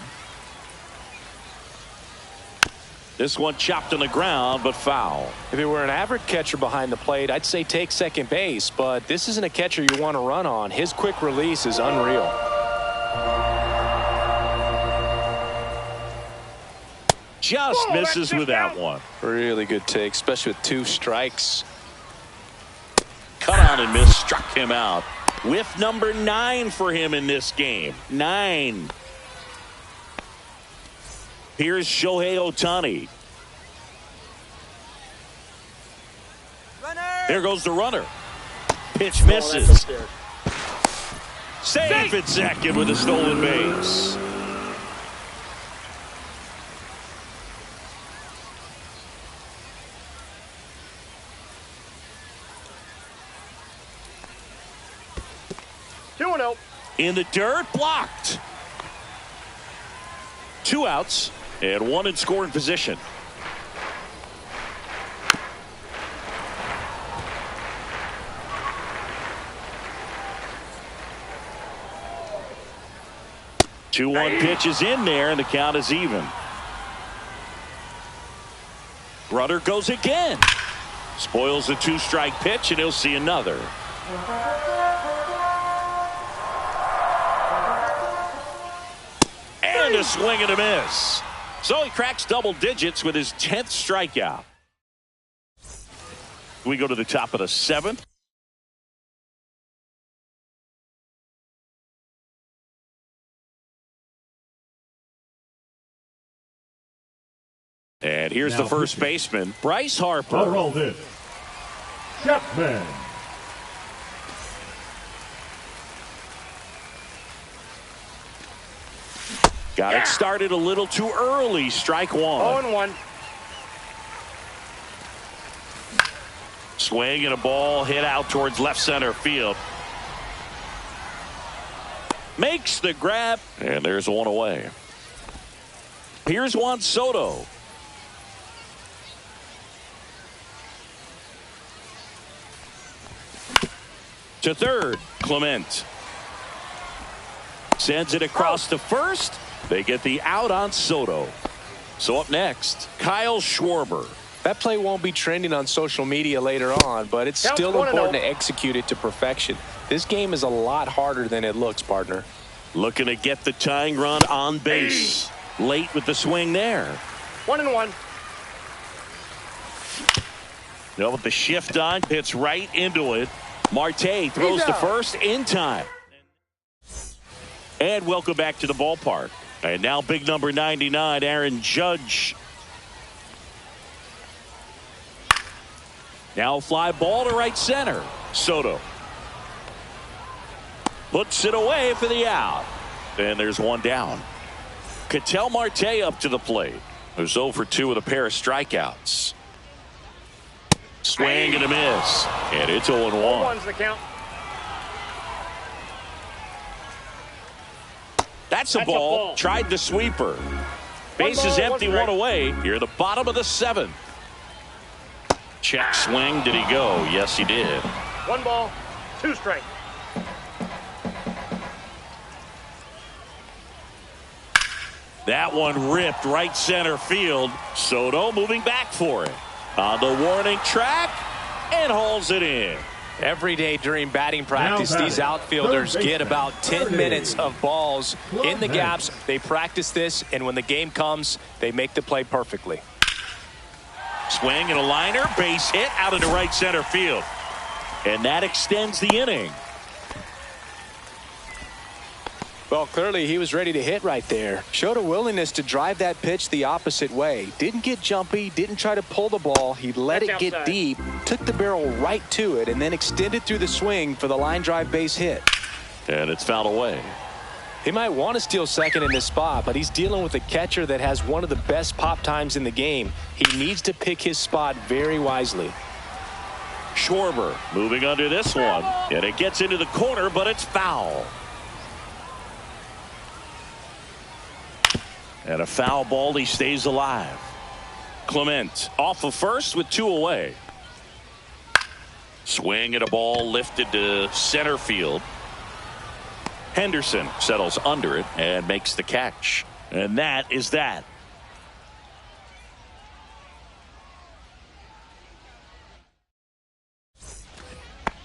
This one chopped on the ground, but foul. If it were an average catcher behind the plate, I'd say take second base, but this isn't a catcher you want to run on. His quick release is unreal. Just Oh, misses that's with just that out. one. Really good take, especially with 2 strikes. Cut on and miss, struck him out. Whiff number 9 for him in this game. 9. Here's Shohei Ohtani. There goes the runner. Pitch Oh, that's misses. upstairs. Safe at second with a stolen base. Two and 0. In the dirt, blocked. 2 outs and 1 in scoring position. Two 2-1 pitch is in there, and the count is even. Rudder goes again. Spoils a 2-strike pitch, and he'll see another. And a swing and a miss. So he cracks double digits with his 10th strikeout. We go to the top of the 7th. And here's Now the first pitching. baseman, Bryce Harper. Roll this. Chapman. Got it started a little too early. Strike 1. 0-1. Swing and a ball hit out towards left center field. Makes the grab, and there's 1 away. Here's Juan Soto. To third, Clement. Sends it across to first. They get the out on Soto. So up next, Kyle Schwarber. That play won't be trending on social media later on, but it's Count still 1-0. important to execute it to perfection. This game is a lot harder than it looks, partner. Looking to get the tying run on base. Late with the swing there. 1-1. Now with the shift on, hits right into it. Marte throws to first in time. And welcome back to the ballpark. And now big number 99, Aaron Judge. Now fly ball to right center. Soto puts it away for the out. And there's one down. Ketel Marte up to the plate. Who's 0 for 2 with a pair of strikeouts. Swing and a miss. And it's 0-1. 1's the count. That's a ball. Tried the sweeper. Bases empty, one away. Here, the bottom of the 7th. Check swing. Did he go? Yes, he did. 1 ball, 2 strikes. That one ripped right center field. Soto moving back for it. On the warning track and hauls it in. Every day during batting practice, these outfielders get about 10 minutes of balls in the gaps. They practice this, and when the game comes, they make the play perfectly. Swing and a liner, base hit out into right center field. And that extends the inning. Well, clearly he was ready to hit right there. Showed a willingness to drive that pitch the opposite way. Didn't get jumpy, didn't try to pull the ball. He let it get deep, took the barrel right to it, and then extended through the swing for the line drive base hit. And it's fouled away. He might want to steal second in this spot, but he's dealing with a catcher that has one of the best pop times in the game. He needs to pick his spot very wisely. Schwarber moving under this one. And it gets into the corner, but it's foul. And a foul ball, he stays alive. Clement off of first with 2 away. Swing at a ball lifted to center field. Henderson settles under it and makes the catch. And that is that.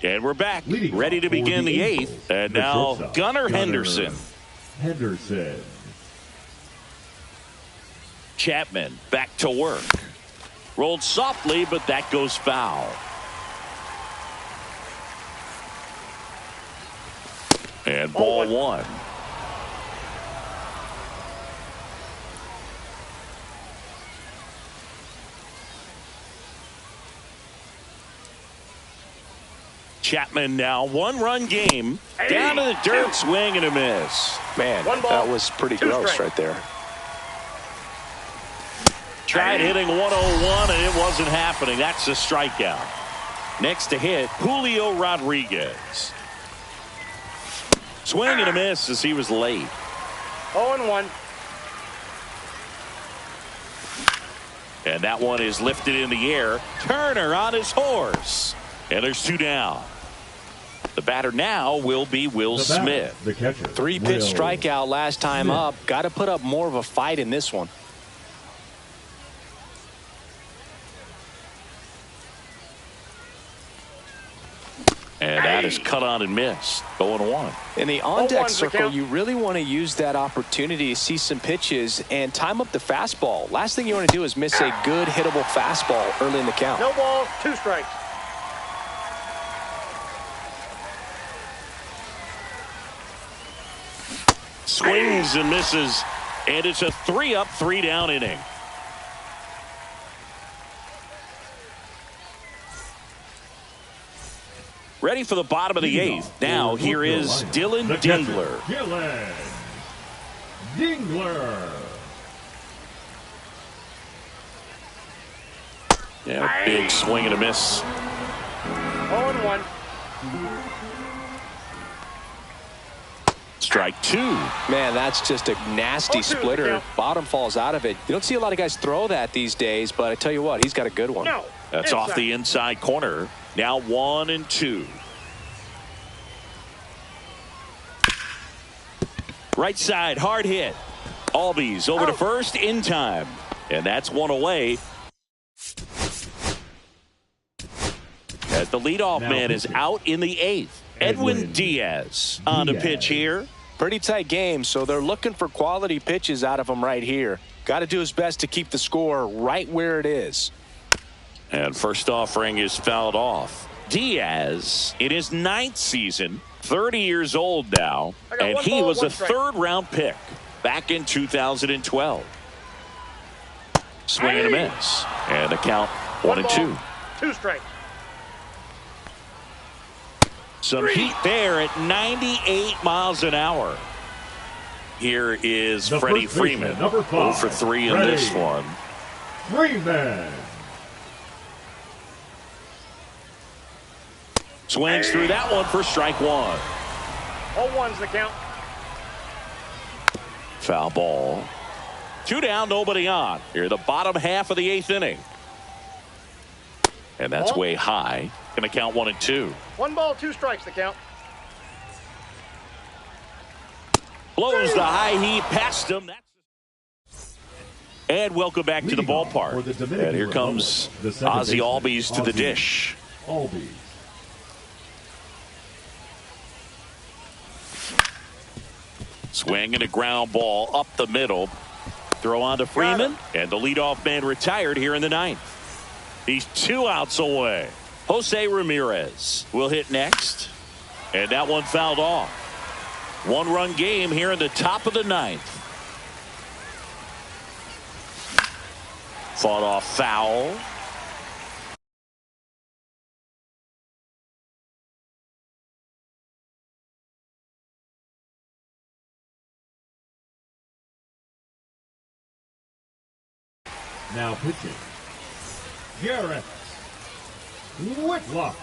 And we're back, ready to begin the 8th. And now Gunnar Henderson. Chapman back to work. Rolled softly, but that goes foul. And ball 1. Chapman now 1-run game. Down to the dirt, swing and a miss. Man, that was pretty gross right there. Tried hitting 101 and it wasn't happening. That's a strikeout. Next to hit, Julio Rodriguez. Swing and a miss as he was late. 0-1. And that one is lifted in the air. Turner on his horse. And there's 2 down. The batter now will be Will Smith. The catcher. 3-pitch strikeout last time up. Got to put up more of a fight in this one. And that is cut on and missed. 0-1. In the on-deck circle, you really want to use that opportunity to see some pitches and time up the fastball. Last thing you want to do is miss a good hittable fastball early in the count. No balls, 2 strikes. Swings and misses. And it's a 3-up, 3-down inning. Ready for the bottom of the 8th. Now here is Dylan Dingler. Dylan Dingler. Yeah, big swing and a miss. 0-1. Strike 2. Man, that's just a nasty splitter. Bottom falls out of it. You don't see a lot of guys throw that these days, but I tell you what, he's got a good one. No. That's off the inside corner. Now 1-2. Right side, hard hit. Albies over to first in time. And that's 1 away. As the leadoff man is out in the 8th. Edwin Diaz on the pitch here. Pretty tight game, so they're looking for quality pitches out of him right here. Got to do his best to keep the score right where it is. And first offering is fouled off. Diaz, in his 9th season, 30 years old now, and he was a 3rd-round pick back in 2012. Swing and a miss. And the count 1-2. 2 strikes. Some heat there at 98 miles an hour. Here is Freddie Freeman. 0 for 3 in this one. Freeman. Swings through that one for strike 1. All ones the count. Foul ball. 2 down, nobody on. Here, the bottom half of the 8th inning. And that's way high. Going to count 1-2. 1 ball, 2 strikes the count. Blows the high heat past him. And welcome back to the ballpark. And here comes Ozzie Albies to the dish. Albies. Swing and a ground ball up the middle. Throw on to Freeman. And the leadoff man retired here in the 9th. He's 2 outs away. Jose Ramirez will hit next. And that one fouled off. 1-run game here in the top of the 9th. Fought off foul. Now pitching. Garrett Whitlock.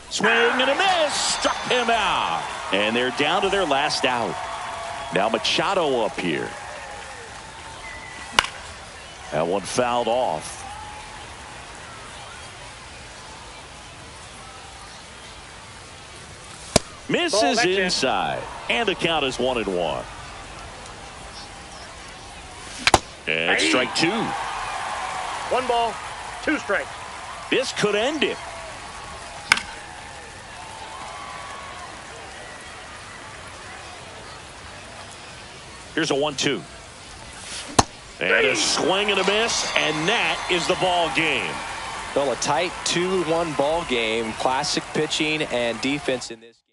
Swing and a miss. Struck him out. And they're down to their last out. Now Machado up here. That one fouled off. Misses inside. And the count is 1-1. And strike 2. 1 ball, 2 strikes. This could end it. Here's a 1-2. And a swing and a miss, and that is the ball game. Well, a tight 2-1 ball game. Classic pitching and defense in this game.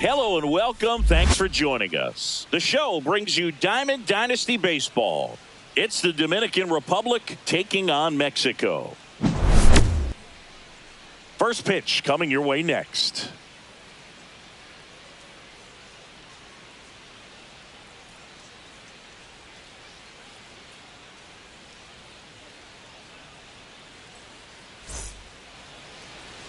Hello and welcome. Thanks for joining us. The show brings you Diamond Dynasty Baseball. It's the Dominican Republic taking on Mexico. First pitch coming your way next.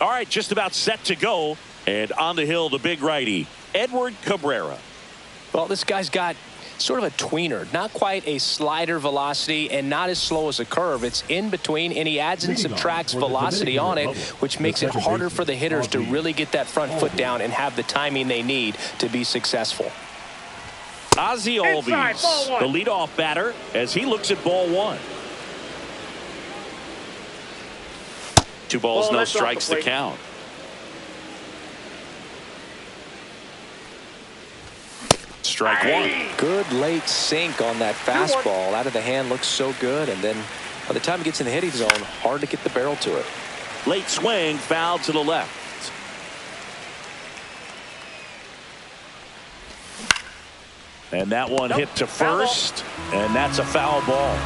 All right, just about set to go. And on the hill, the big righty, Edward Cabrera. Well, this guy's got sort of a tweener, not quite a slider velocity and not as slow as a curve. It's in between, and he adds and subtracts velocity on it, which makes it harder for the hitters to really get that front foot down and have the timing they need to be successful. Ozzie Albies, the leadoff batter, as he looks at ball one. 2 balls, no strikes, the count. Strike one. Good late sink on that fastball. Out of the hand, looks so good, and then by the time it gets in the hitting zone, hard to get the barrel to it. Late swing, foul to the left. And that one hit to first, and that's a foul ball.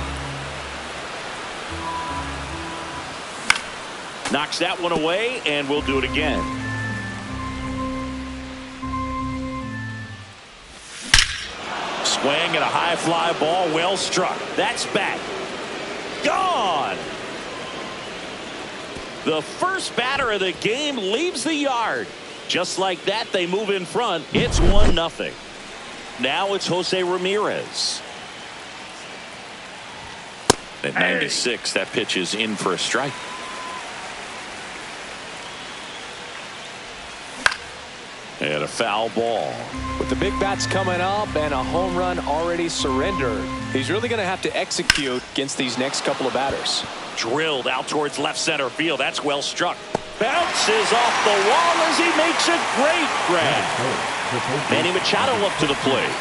Knocks that one away, and we'll do it again. Swing and a high fly ball, well struck. That's back. Gone. The first batter of the game leaves the yard. Just like that, they move in front. It's 1-0. Now it's Jose Ramirez. At 96, that pitch is in for a strike. And a foul ball. With the big bats coming up and a home run already surrendered, he's really going to have to execute against these next couple of batters. Drilled out towards left center field. That's well struck. Bounces off the wall as he makes a great grab. Manny Machado up to the plate.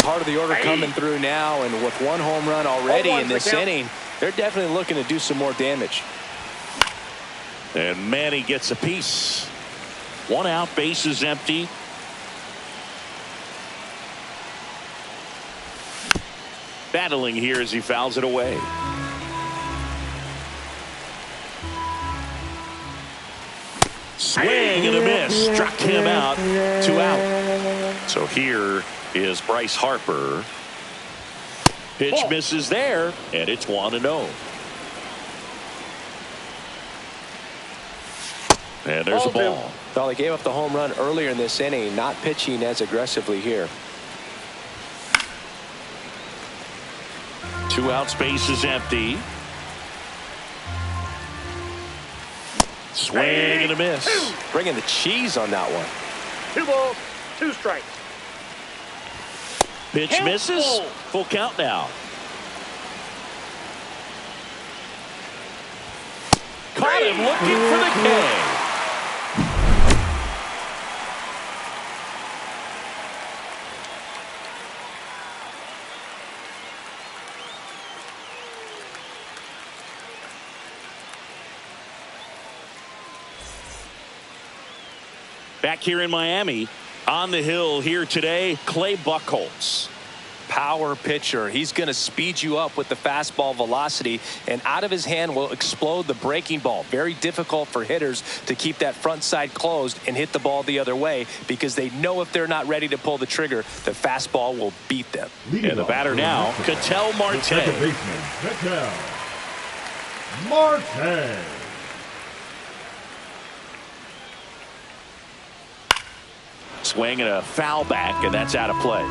Part of the order coming through now, and with 1 home run already in this inning, they're definitely looking to do some more damage. And Manny gets a piece. 1 out, bases empty. Battling here as he fouls it away. Swing and a miss. Struck him out. 2 out. So here is Bryce Harper. Pitch misses there, and it's 1-0. And there's a ball. Well, he gave up the home run earlier in this inning, not pitching as aggressively here. 2 out, space is empty. Swing and a miss. Bringing the cheese on that one. 2 balls, 2 strikes. Pitch misses. Full count now. Caught him looking for the K. Back here in Miami, on the hill here today, Clay Buchholz. Power pitcher. He's going to speed you up with the fastball velocity, and out of his hand will explode the breaking ball. Very difficult for hitters to keep that front side closed and hit the ball the other way, because they know if they're not ready to pull the trigger, the fastball will beat them. And the batter now, Ketel Marte. Second baseman, Ketel Marte. Swing and a foul back, and that's out of play.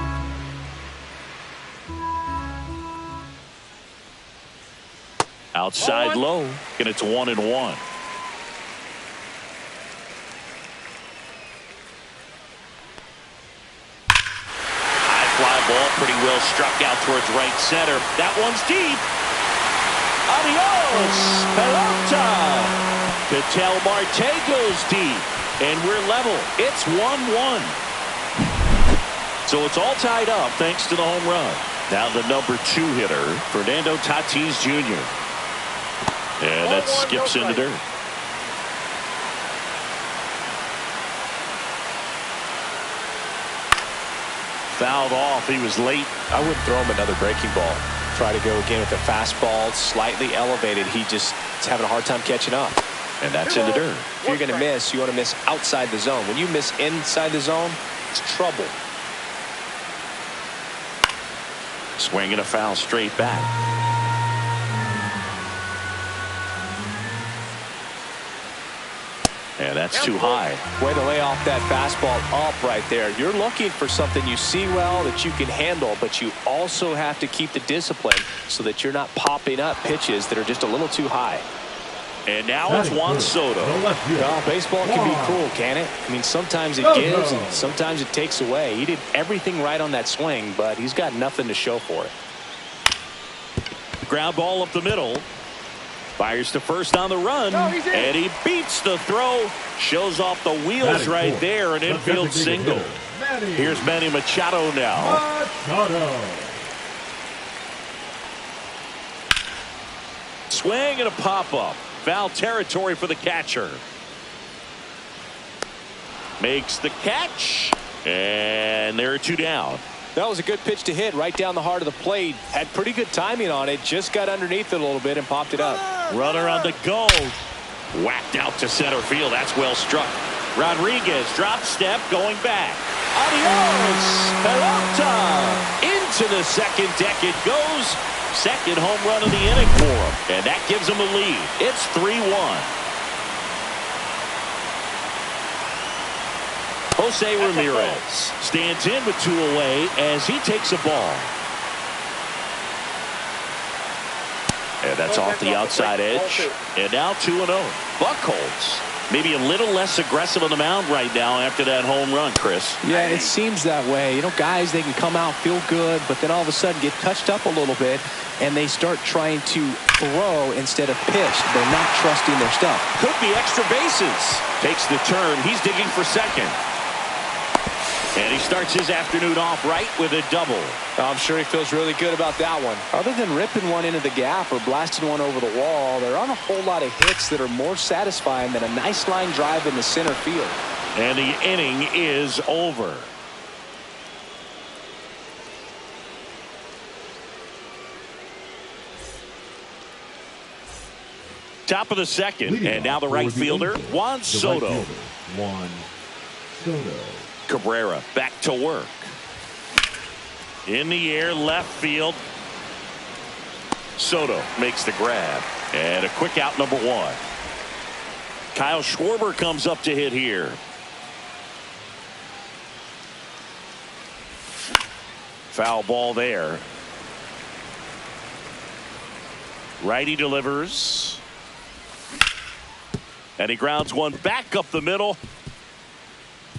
Outside low, and it's 1-1. High fly ball, pretty well struck out towards right center. That one's deep. Adios, pelota. Ketel Marte goes deep, and we're level. It's 1-1. So it's all tied up thanks to the home run. Now the number 2 hitter, Fernando Tatis Jr. And that skips in the dirt. Fouled off. He was late. I wouldn't throw him another breaking ball. Try to go again with the fastball, slightly elevated. He just is having a hard time catching up. And that's in the dirt. If you're going to miss, you want to miss outside the zone. When you miss inside the zone, it's trouble. Swinging a foul straight back. And that's too high. Way to lay off that fastball up right there. You're looking for something you see well that you can handle, but you also have to keep the discipline so that you're not popping up pitches that are just a little too high. And now it's Juan Soto. Well, baseball can be cruel, can it? I mean, sometimes it gives and sometimes it takes away. He did everything right on that swing, but he's got nothing to show for it. Ground ball up the middle. Fires to first on the run, and he beats the throw. Shows off the wheels right there, an infield single. Here's Manny Machado now. Swing and a pop-up. Foul territory for the catcher. Makes the catch, and there are two down. That was a good pitch to hit right down the heart of the plate. Had pretty good timing on it. Just got underneath it a little bit and popped it up. Runner on the go. Whacked out to center field. That's well struck. Rodriguez drop step going back. Adios, Peralta. Into the second deck it goes. Second home run of the inning for him. And that gives him a lead. It's 3-1. Jose Ramirez stands in with two away as he takes a ball. And that's off the outside edge. And now 2-0. Buchholz maybe a little less aggressive on the mound right now after that home run, Chris. Yeah, it seems that way. You know, guys, they can come out, feel good, but then all of a sudden get touched up a little bit, and they start trying to throw instead of pitch. They're not trusting their stuff. Could be extra bases. Takes the turn. He's digging for second. And he starts his afternoon off right with a double. I'm sure he feels really good about that one. Other than ripping one into the gap or blasting one over the wall, there aren't a whole lot of hits that are more satisfying than a nice line drive in the center field. And the inning is over. Top of the second, and now the right fielder, Juan Soto. Juan Soto. Cabrera back to work. In the air, left field. Soto makes the grab. And a quick out, number one. Kyle Schwarber comes up to hit here. Foul ball there. Righty delivers. And he grounds one back up the middle.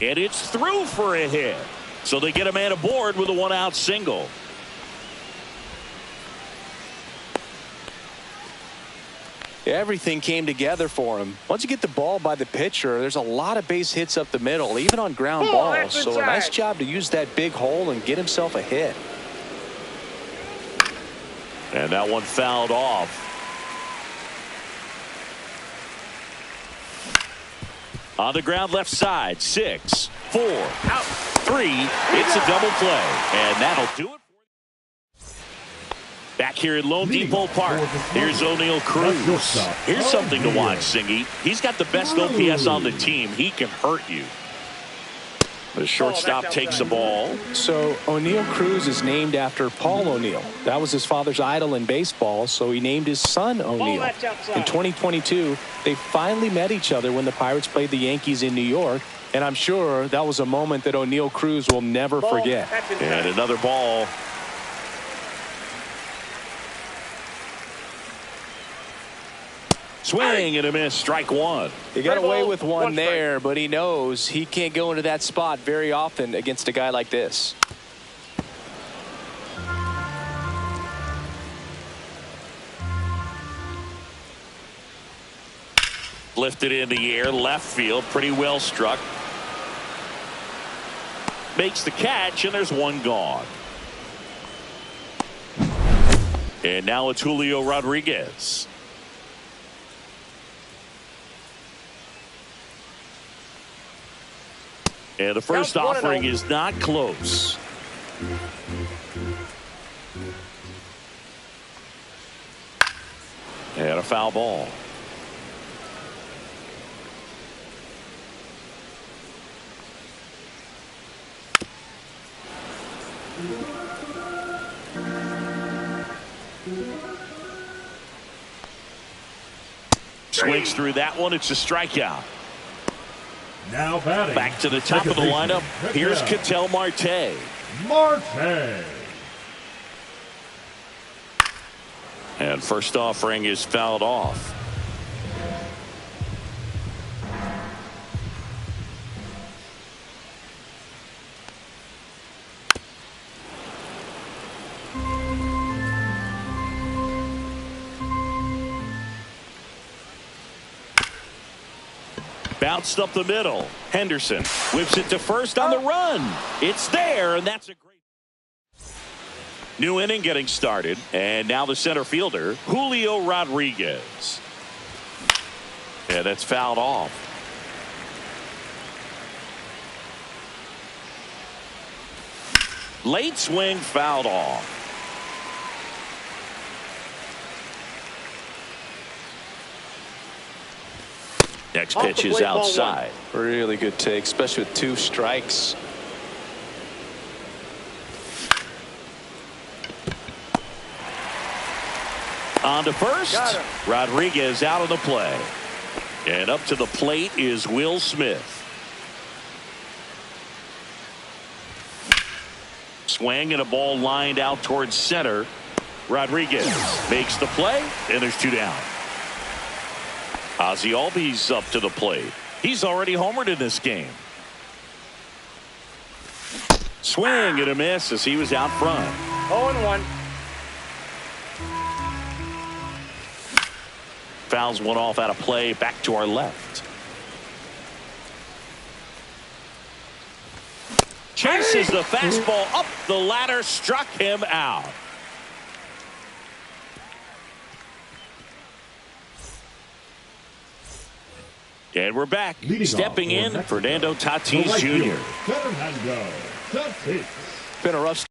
And it's through for a hit. So they get a man aboard with a one-out single. Everything came together for him. Once you get the ball by the pitcher, there's a lot of base hits up the middle, even on ground balls. So a nice job to use that big hole and get himself a hit. And that one fouled off. On the ground left side, 6, 4, 3. It's a double play. And that'll do it. Back here at Lone Depot Park, here's O'Neal Cruz. Here's something to watch, Singy. He's got the best OPS on the team. He can hurt you. The shortstop takes the ball. So O'Neal Cruz is named after Paul O'Neal. That was his father's idol in baseball, so he named his son O'Neal. In 2022, they finally met each other when the Pirates played the Yankees in New York, and I'm sure that was a moment that O'Neal Cruz will never forget. And another ball. Swing and a miss, strike one. He got away with one there, but he knows he can't go into that spot very often against a guy like this. Lifted in the air, left field, pretty well struck. Makes the catch, and there's one gone. And now it's Julio Rodriguez. And the first offering is not close. And a foul ball. Swings through that one. It's a strikeout. Now batting. Back to the top of the lineup. Here's Ketel Marte. Marte. And first offering is fouled off. Bounced up the middle. Henderson whips it to first on the run. It's there, and that's a great. New inning getting started, and now the center fielder, Julio Rodriguez. Yeah, that's fouled off. Late swing fouled off. Next pitch is outside. Really good take, especially with 2 strikes. On to first. Rodriguez out of the play. And up to the plate is Will Smith. Swing and a ball lined out towards center. Rodriguez makes the play, and there's 2 down. Ozzie Albies up to the plate. He's already homered in this game. Swing and a miss as he was out front. 0-1. Fouls one off out of play, back to our left. Chases the fastball up the ladder, struck him out. And we're back. Stepping in, Fernando Tatis Jr. Fernando Tatis. Been a rough.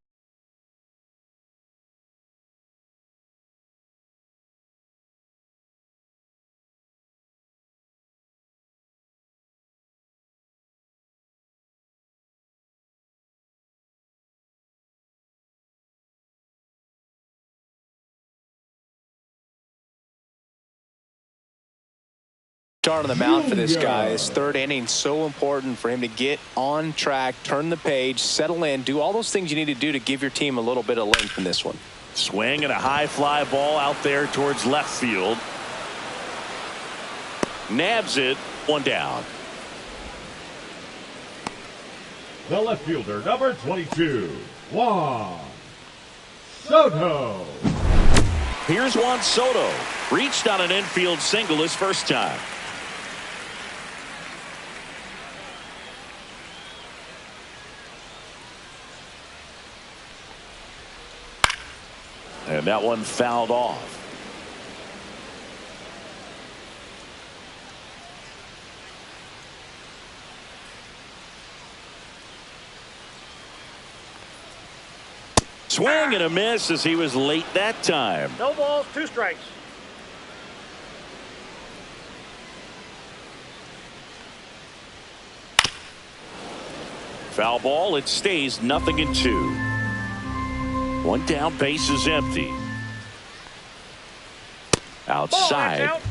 Start on the mound for this guy. His 3rd inning, so important for him to get on track, turn the page, settle in, do all those things you need to do to give your team a little bit of length in this one. Swing and a high fly ball out there towards left field. Nabs it, 1 down. The left fielder, number 22, Juan Soto. Here's Juan Soto. Reached on an infield single his first time. And that one fouled off. Swing and a miss as he was late that time. No balls, 2 strikes. Foul ball. It stays 0-2. 1 down, base is empty. Outside. Out.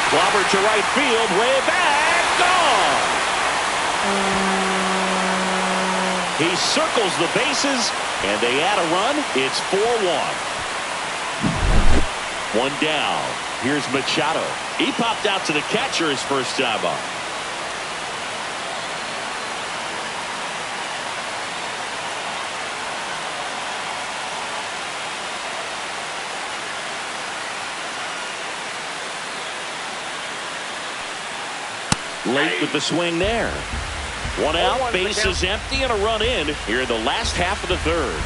Clobber to right field, way back, gone. He circles the bases, and they add a run. It's 4-1. 1 down. Here's Machado. He popped out to the catcher his first time up. Late with the swing there. 1 out, base is empty, and a run in here in the last half of the 3rd.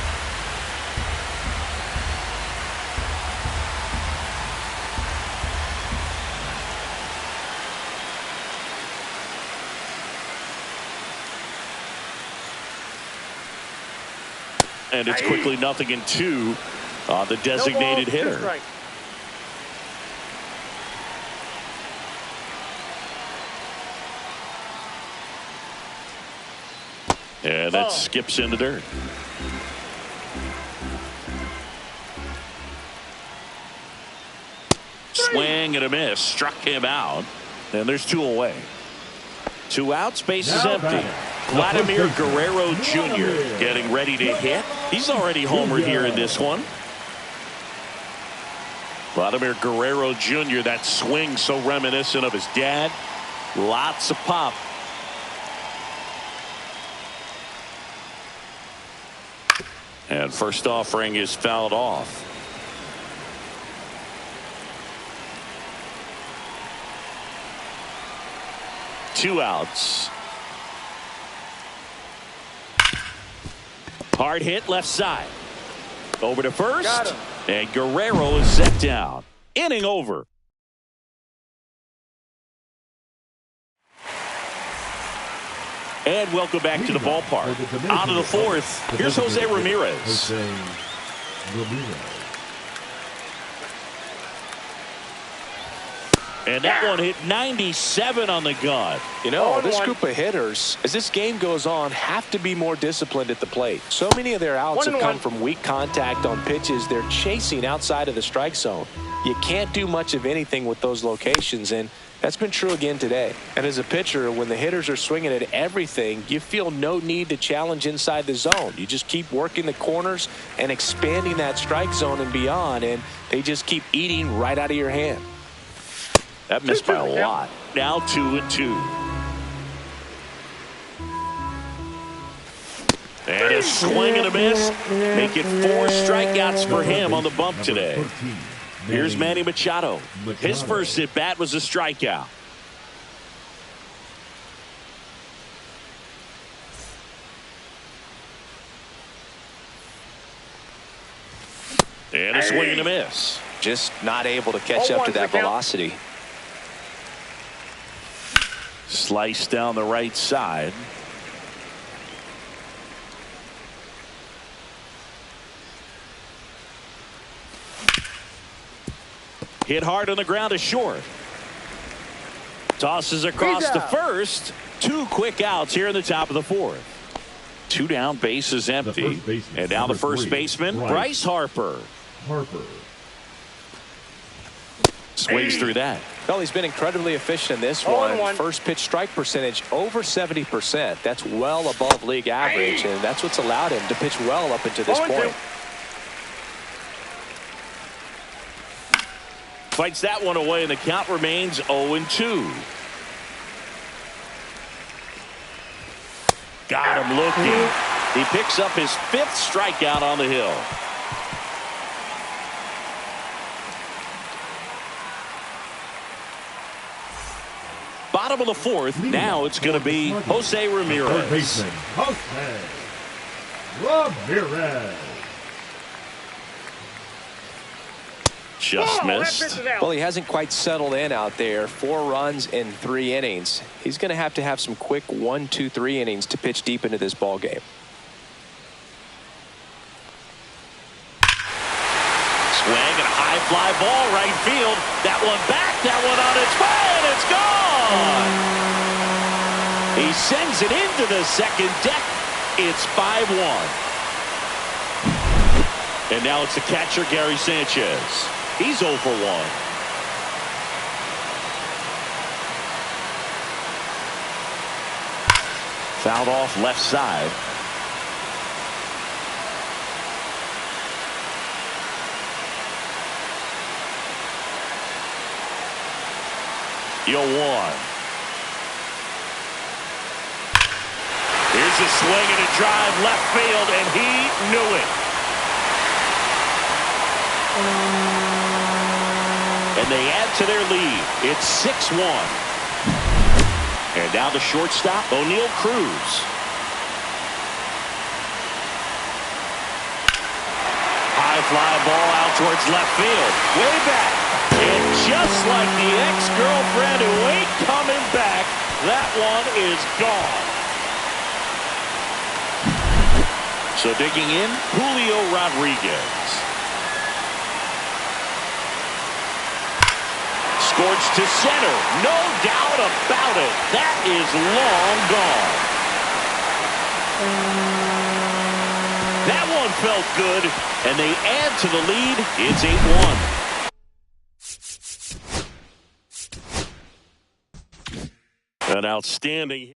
And it's quickly 0-2 on the designated hitter. And that skips into dirt. swing and a miss. Struck him out. And there's 2 away. 2 outs, base is empty. Vladimir Guerrero Jr. getting ready to hit. He's already homered here in this one. Vladimir Guerrero Jr., that swing so reminiscent of his dad. Lots of pop. And first offering is fouled off. Two outs. Hard hit left side. Over to first. And Guerrero is set down. Inning over. And welcome back to the ballpark. On to the 4th. Here's Jose Ramirez. And that one hit 97 on the gun. You know, this group of hitters, as this game goes on, have to be more disciplined at the plate. So many of their outs have come from weak contact on pitches they're chasing outside of the strike zone. You can't do much of anything with those locations, and that's been true again today. And as a pitcher, when the hitters are swinging at everything, you feel no need to challenge inside the zone. You just keep working the corners and expanding that strike zone and beyond, and they just keep eating right out of your hand. That missed by a lot. Now 2-2. And a swing and a miss. Make it 4 strikeouts for him on the bump today. Here's Manny Machado. His first at bat was a strikeout. And a swing and a miss. Just not able to catch up to that velocity. Slice down the right side. Hit hard on the ground to short. Tosses across to first. 2 quick outs here in the top of the 4th. 2 down, bases empty. And now the first baseman, Bryce Harper. Swings through that. Well, he's been incredibly efficient in this one. First pitch strike percentage over 70%. That's well above league average, and that's what's allowed him to pitch well up until this point. Fights that one away, and the count remains 0-2. Got him looking. He picks up his 5th strikeout on the hill. Bottom of the 4th. Now it's going to be Jose Ramirez. Jose Ramirez. Just missed. Well, he hasn't quite settled in out there. 4 runs in 3 innings. He's going to have some quick 1, 2, 3 innings to pitch deep into this ball game. Swing and a high fly ball right field. That one back. That one on its way, and it's gone. He sends it into the second deck. It's 5-1. And now it's the catcher, Gary Sanchez. He's 0 for 1. Fouled off left side. Yo, 1. Here's a swing and a drive left field, and he knew it. And they add to their lead. It's 6-1. And now the shortstop, O'Neal Cruz. High fly ball out towards left field. Way back. And just like the ex-girlfriend who ain't coming back, that one is gone. So digging in, Julio Rodriguez. Scorched to center. No doubt about it. That is long gone. That one felt good, and they add to the lead. It's 8-1. An outstanding.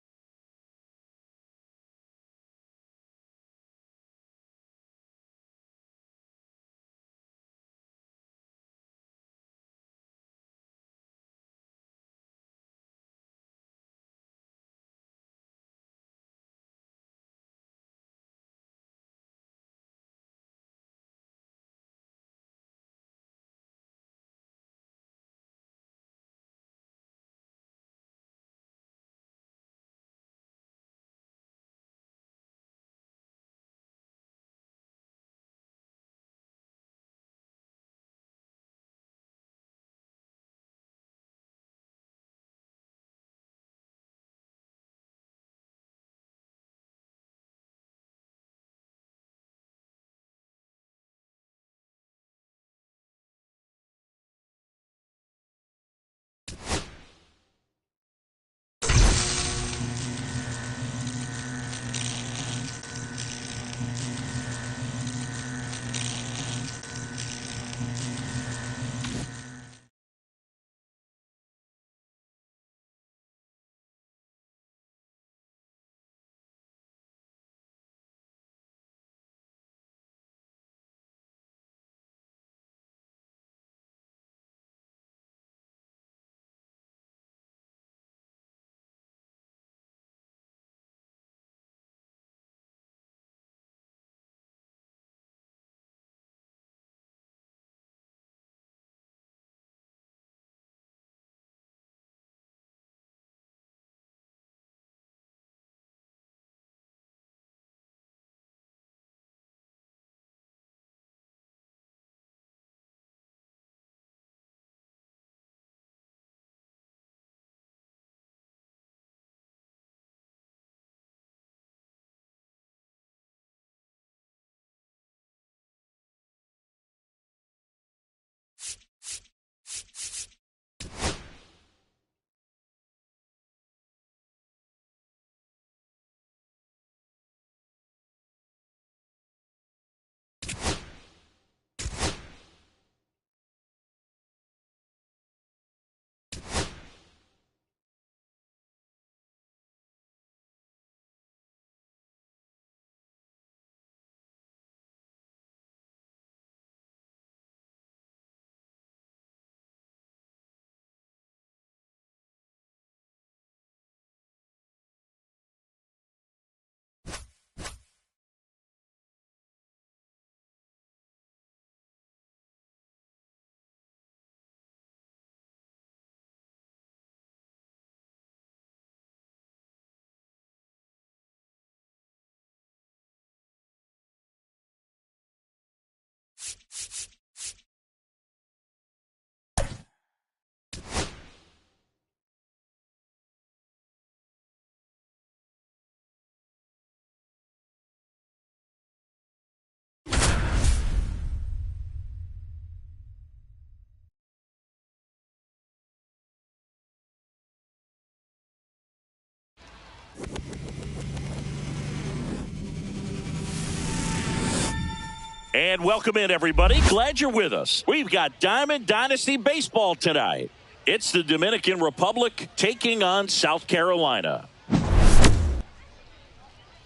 And welcome in, everybody. Glad you're with us. We've got Diamond Dynasty Baseball tonight. It's the Dominican Republic taking on South Carolina.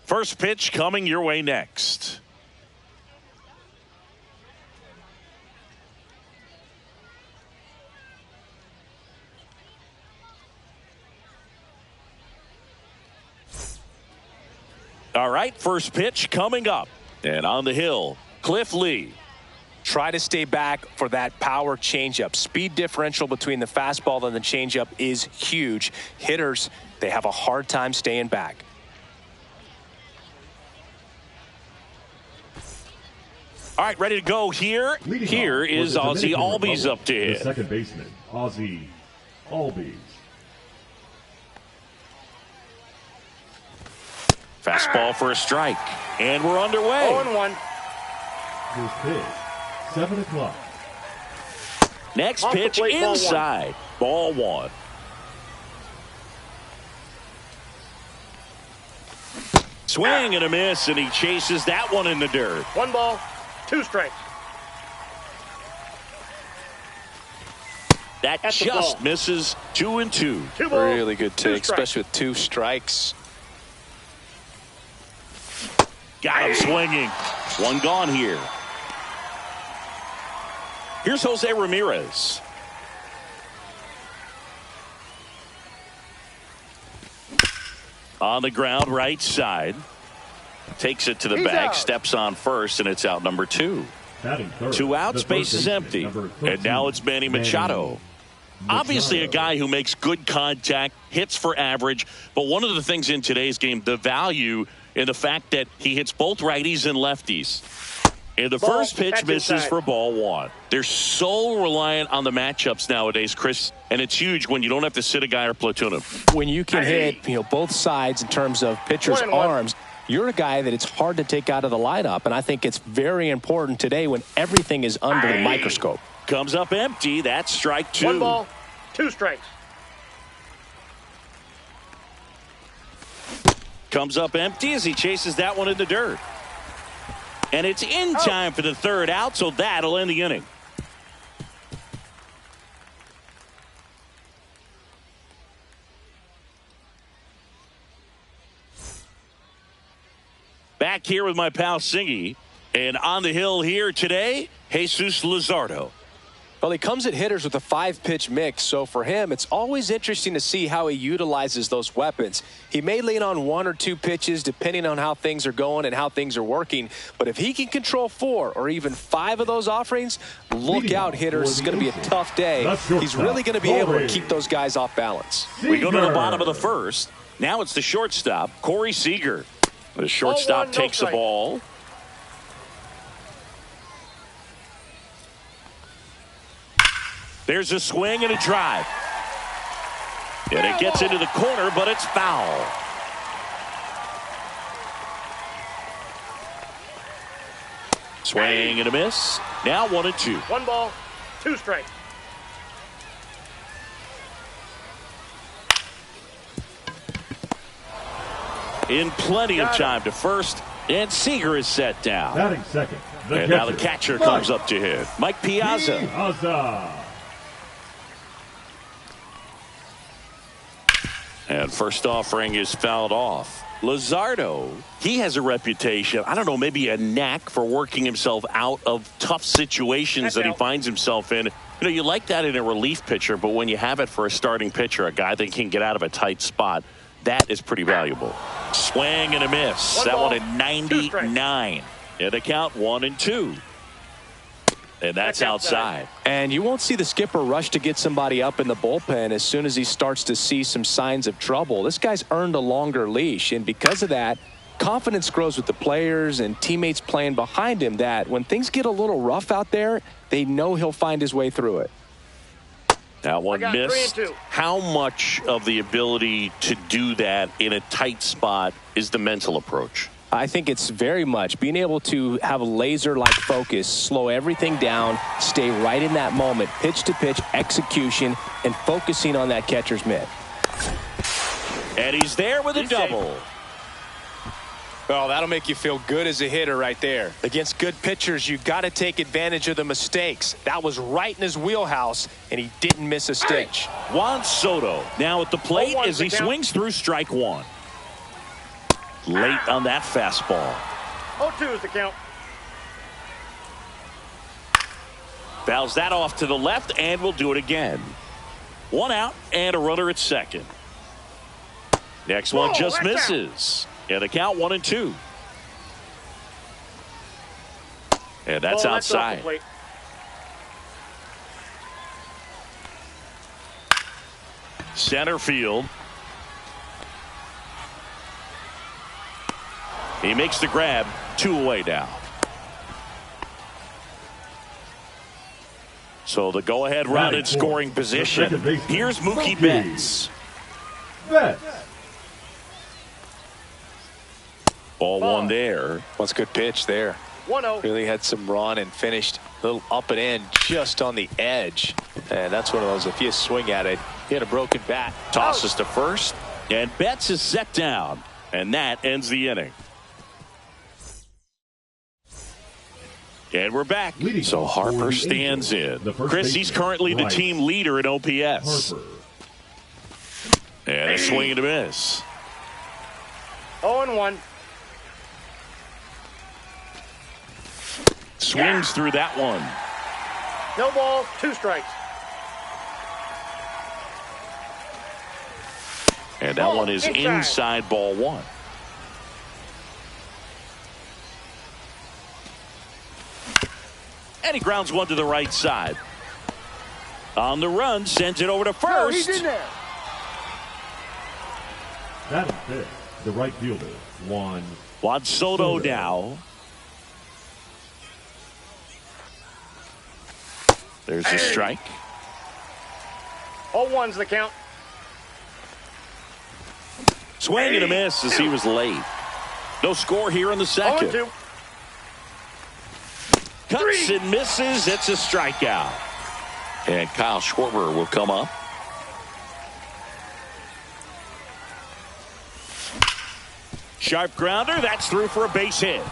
First pitch coming your way next. All right, first pitch coming up. And on the hill, Cliff Lee. Try to stay back for that power changeup. Speed differential between the fastball and the changeup is huge. Hitters, they have a hard time staying back. All right, ready to go here. Here is Ozzie Albies up to hit. The second baseman, Ozzie Albies. Fastball for a strike. And we're underway. 0-1. First pitch, 7 o'clock. Next Off the pitch plate, ball inside. Ball one. Swing and a miss, and he chases that one in the dirt. 1 ball, 2 strikes. That That's the just ball. misses. 2-2. Two balls, Really good two take, strikes. especially with 2 strikes. Got him swinging. One gone here. Here's Jose Ramirez. On the ground, right side. Takes it to the He's bag, out. steps on first, and it's out number 2. Batting third, 2 out, the space third is baseman, empty. number And 13, now it's Manny Machado. Obviously a guy who makes good contact, hits for average, but one of the things in today's game, the value in the fact that he hits both righties and lefties. And the Ball, first pitch that's misses inside. for ball 1. They're so reliant on the matchups nowadays, Chris, and it's huge when you don't have to sit a guy or platoon him. When you can hit, both sides in terms of pitchers' 1-1. arms, you're a guy that it's hard to take out of the lineup, and I think it's very important today when everything is under the microscope. Comes up empty. That's strike 2. 1 ball, 2 strikes. Comes up empty as he chases that one in the dirt. And it's in time for the 3rd out, so that'll end the inning. Back here with my pal Singy. And on the hill here today, Jesus Luzardo. Well, he comes at hitters with a 5-pitch mix, so for him, it's always interesting to see how he utilizes those weapons. He may lean on 1 or 2 pitches depending on how things are going and how things are working, but if he can control 4 or even 5 of those offerings, look out, hitters. It's going to be a tough day. He's really going to be able to keep those guys off balance. We go to the bottom of the 1st. Now it's the shortstop, Corey Seager. The shortstop 0-1, no takes the strike. ball. There's a swing and a drive. And it gets into the corner, but it's foul. Swing and a miss. Now 1-2. 1 ball, 2 strikes. In plenty of time to first, and Seager is set down. Batting second, And now the catcher comes up to hit. Mike Piazza. And first offering is fouled off. Luzardo, he has a reputation, I don't know, maybe a knack for working himself out of tough situations that he finds himself in. You like that in a relief pitcher, but when you have it for a starting pitcher, a guy that can get out of a tight spot, that is pretty valuable. Swing and a miss. 1 That ball, one at 99. And a count 1-2. And that's outside. And you won't see the skipper rush to get somebody up in the bullpen as soon as he starts to see some signs of trouble. This guy's earned a longer leash, and because of that, confidence grows with the players and teammates playing behind him that when things get a little rough out there, they know he'll find his way through it. That one I got 3 missed. and 2. How much of the ability to do that in a tight spot is the mental approach? I think it's very much being able to have a laser-like focus, slow everything down, stay right in that moment, pitch-to-pitch execution, and focusing on that catcher's mitt. And he's there with a double. Well, that'll make you feel good as a hitter right there. Against good pitchers, you got to take advantage of the mistakes. That was right in his wheelhouse, and he didn't miss a stitch. Juan Soto now at the plate 0-1 as he the count. swings through strike 1. Late on that fastball. 0-2 is the count. Fouls that off to the left, and we'll do it again. 1 out and a runner at second. Next one just that's out. misses. And the count 1-2. And that's Ball, off the outside. plate. Center field. He makes the grab. 2 away now. So the go-ahead run in scoring position. Here's Mookie Betts. Ball 1 there. What's a good pitch there? 1-0. Really had some run and finished a little up and in just on the edge. And that's one of those, if you swing at it, hit a broken bat. Tosses to first. And Betts is set down. And that ends the inning. And we're back. So Harper stands in. Chris, he's currently the team leader in OPS. And a swing and a miss. 0-1. Swings through that one. No balls, 2 strikes. And that one is inside ball 1. And he grounds one to the right side. On the run, sends it over to first. No, he's in there. That'll fit. The right fielder, Juan Soto now. There's a strike. 0-1's the count. Swing and a miss as he was late. No score here in the second. 0-2. Cuts and misses. It's a strikeout. And Kyle Schwarber will come up. Sharp grounder. That's through for a base hit.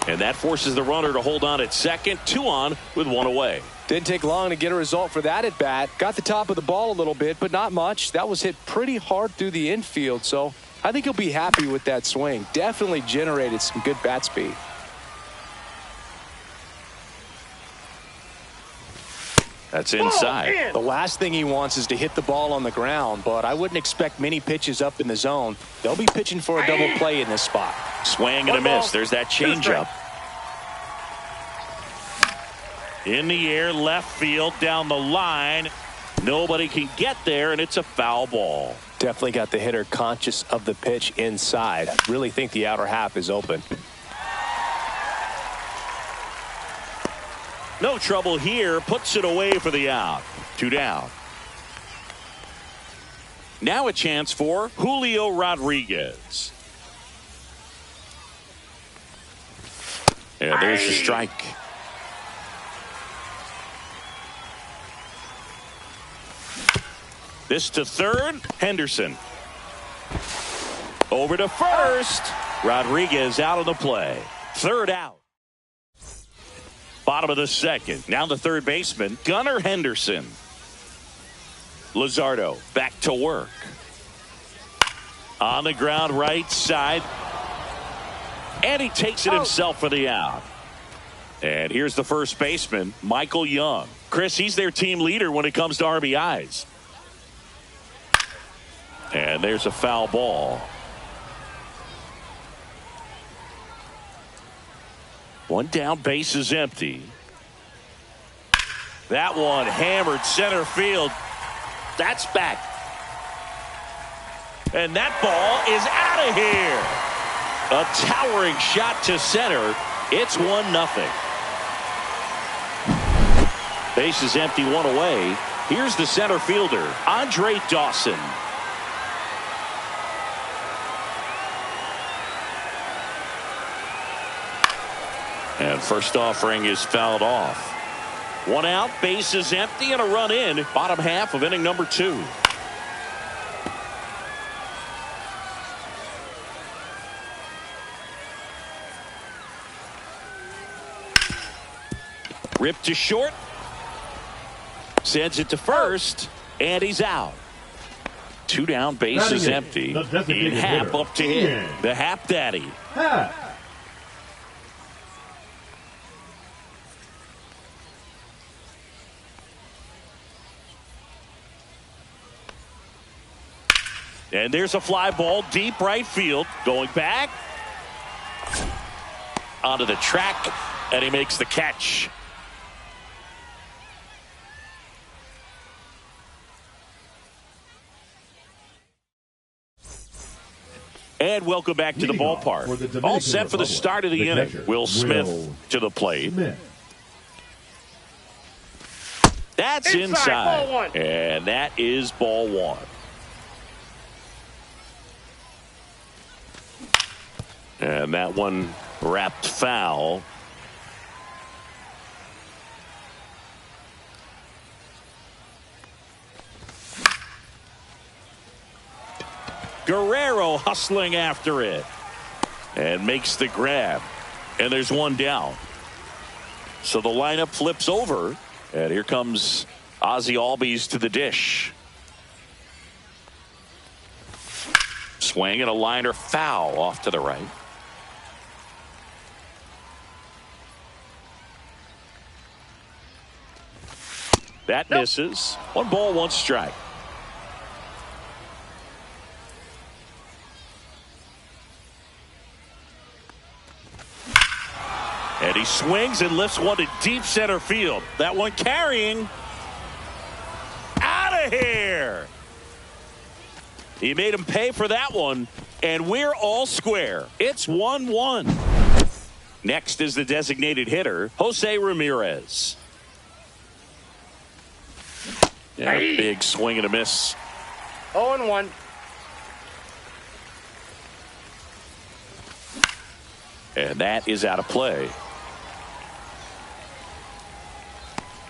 And that forces the runner to hold on at second. 2 on with 1 away. Didn't take long to get a result for that at bat. Got the top of the ball a little bit, but not much. That was hit pretty hard through the infield, so I think he'll be happy with that swing. Definitely generated some good bat speed. That's inside. The last thing he wants is to hit the ball on the ground, but I wouldn't expect many pitches up in the zone. They'll be pitching for a double play in this spot. Swing and a miss. There's that changeup. In the air, left field, down the line. Nobody can get there, and it's a foul ball. Definitely got the hitter conscious of the pitch inside. Really think the outer half is open. No trouble here. Puts it away for the out. 2 down. Now a chance for Julio Rodriguez. And there's the strike. This to third. Henderson. Over to first. Rodriguez out of the play. 3rd out. Bottom of the second. Now the third baseman, Gunnar Henderson. Luzardo back to work. On the ground, right side. And he takes it himself for the out. And here's the first baseman, Michael Young. Chris, he's their team leader when it comes to RBIs. And there's a foul ball. 1 down, base is empty. That one hammered center field. That's back. And that ball is out of here. A towering shot to center. It's 1-0. Base is empty, 1 away. Here's the center fielder, Andre Dawson. And first offering is fouled off. 1 out, base is empty, and a run in. Bottom half of inning number 2. Ripped to short. Sends it to first, and he's out. 2 down, base is empty. And Happ up to hit. The Happ Daddy. And there's a fly ball deep right field. Going back. Onto the track. And he makes the catch. And welcome back to the ballpark. All set for the start of the inning. Will Smith to the plate. That's inside. And that is ball 1. And that one wrapped foul. Guerrero hustling after it. And makes the grab. And there's one down. So the lineup flips over. And here comes Ozzie Albies to the dish. Swing and a liner foul off to the right. That misses. 1 ball, 1 strike. And he swings and lifts one to deep center field. That one carrying. Out of here. He made him pay for that one, and we're all square. It's 1-1. Next is the designated hitter, Jose Ramirez. Yeah, big swing and a miss. 0-1. And that is out of play.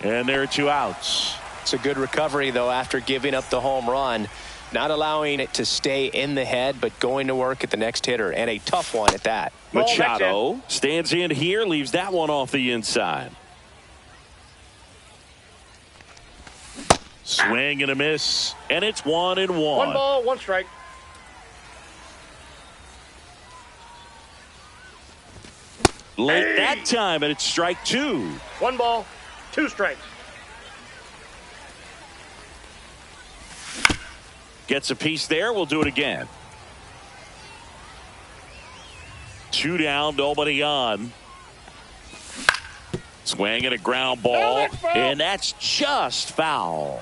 And there are 2 outs. It's a good recovery, though, after giving up the home run. Not allowing it to stay in the head, but going to work at the next hitter, and a tough one at that. Machado stands in here, leaves that one off the inside. Swing and a miss, and it's 1-1. 1 ball, 1 strike. Late that time, and it's strike 2. 1 ball, 2 strikes. Gets a piece there. We'll do it again. 2 down, nobody on. Swing and a ground ball, and that's just foul.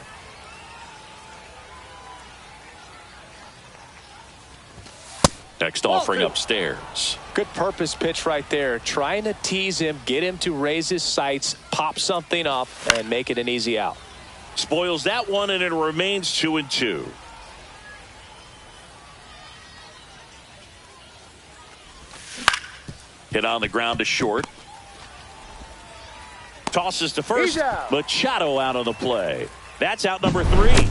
Next offering upstairs. Good purpose pitch right there. Trying to tease him, get him to raise his sights, pop something up, and make it an easy out. Spoils that one, and it remains 2-2. Hit on the ground to short. Tosses to first. Machado out of the play. That's out number 3.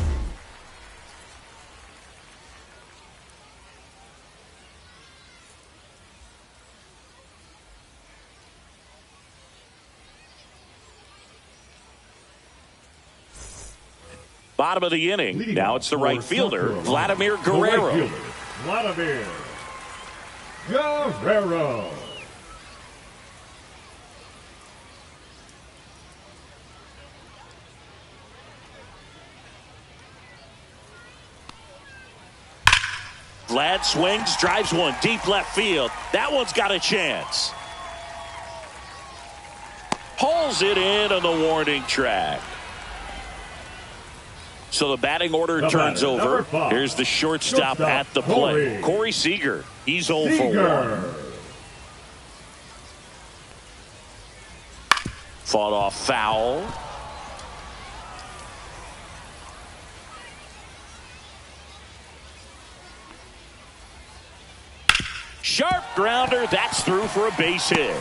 Bottom of the inning. Now it's the right fielder, Vladimir Guerrero. Vladimir Guerrero. Vlad swings, drives one deep left field. That one's got a chance. Pulls it in on the warning track. So the batting order turns over. Here's the shortstop at the plate. Corey Seager. He's 0 for 1. Fought off foul. Sharp grounder. That's through for a base hit.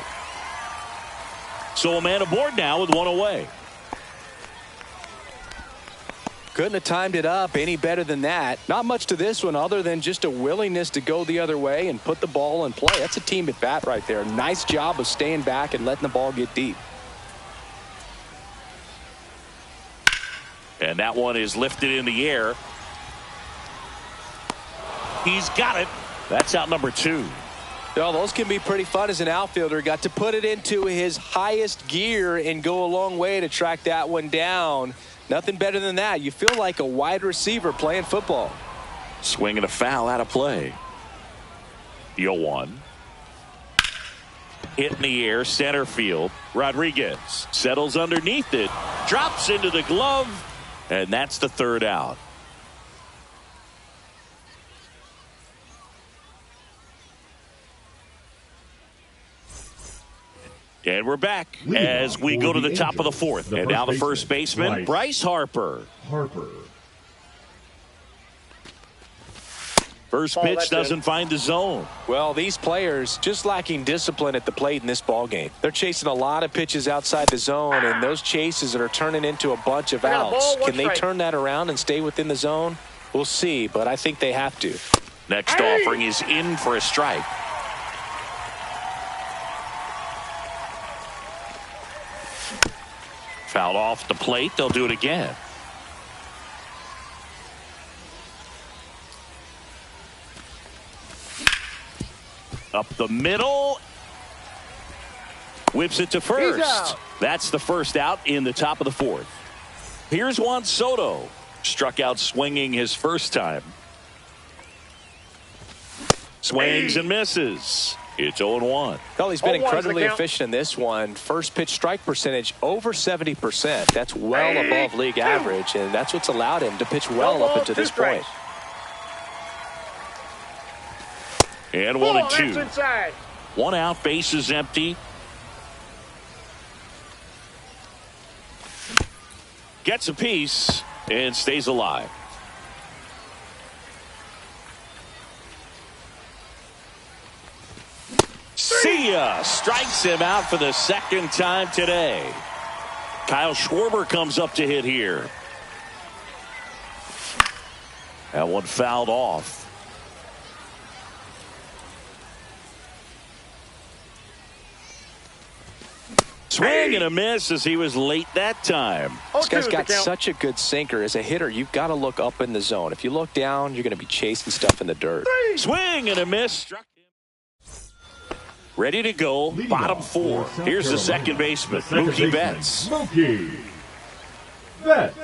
So a man aboard now with 1 away. Couldn't have timed it up any better than that. Not much to this one other than just a willingness to go the other way and put the ball in play. That's a team at bat right there. Nice job of staying back and letting the ball get deep. And that one is lifted in the air. He's got it. That's out number 2. Well, those can be pretty fun as an outfielder. Got to put it into his highest gear and go a long way to track that one down. Nothing better than that. You feel like a wide receiver playing football. Swing and a foul out of play. 0-1. Hit in the air, center field. Rodriguez settles underneath it, drops into the glove, and that's the 3rd out. And we're back as we go to the top of the 4th. And now the first baseman, Bryce Harper. First pitch doesn't find the zone. Well, these players just lacking discipline at the plate in this ball game. They're chasing a lot of pitches outside the zone, and those chases are turning into a bunch of outs. Can they turn that around and stay within the zone? We'll see, but I think they have to. Next offering is in for a strike. Fouled off the plate. They'll do it again. Up the middle. Whips it to first. That's the first out in the top of the fourth. Here's Juan Soto. Struck out swinging his first time. Swings and misses. It's 0-1. Well, he's been incredibly efficient in this one. First pitch strike percentage over 70%. That's well above league average, and that's what's allowed him to pitch well up until this point. And 1-2. 1 out, bases empty. Gets a piece and stays alive. See ya! Strikes him out for the second time today. Kyle Schwarber comes up to hit here. That one fouled off. Swing and a miss as he was late that time. This guy's got such a good sinker. As a hitter, you've got to look up in the zone. If you look down, you're going to be chasing stuff in the dirt. Swing and a miss. Struck him. Ready to go. Bottom 4. Here's the second baseman, Mookie Betts. Mookie Betts.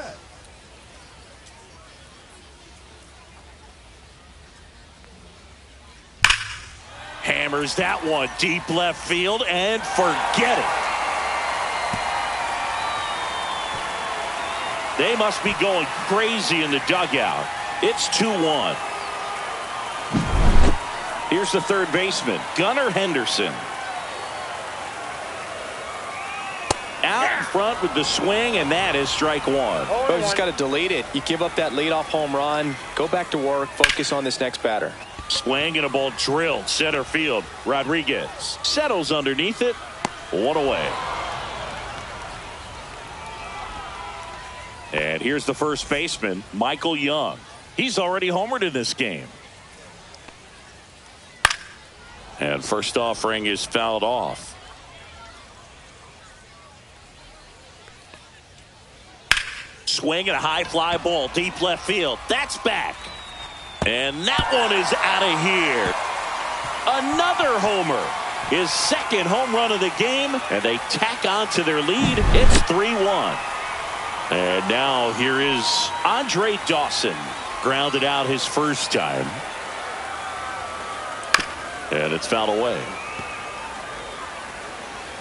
Hammers that one deep left field and forget it. They must be going crazy in the dugout. It's 2-1. Here's the third baseman, Gunnar Henderson. Out in front with the swing, and that is strike 1. But just got to delete it. You give up that leadoff home run, go back to work, focus on this next batter. Swing and a ball drilled center field. Rodriguez settles underneath it. 1 away. And here's the first baseman, Michael Young. He's already homered in this game. And first offering is fouled off. Swing and a high fly ball deep left field. That's back. And that one is out of here. Another homer. His second home run of the game. And they tack on to their lead. It's 3-1. And now here is Andre Dawson. Grounded out his first time. And it's fouled away.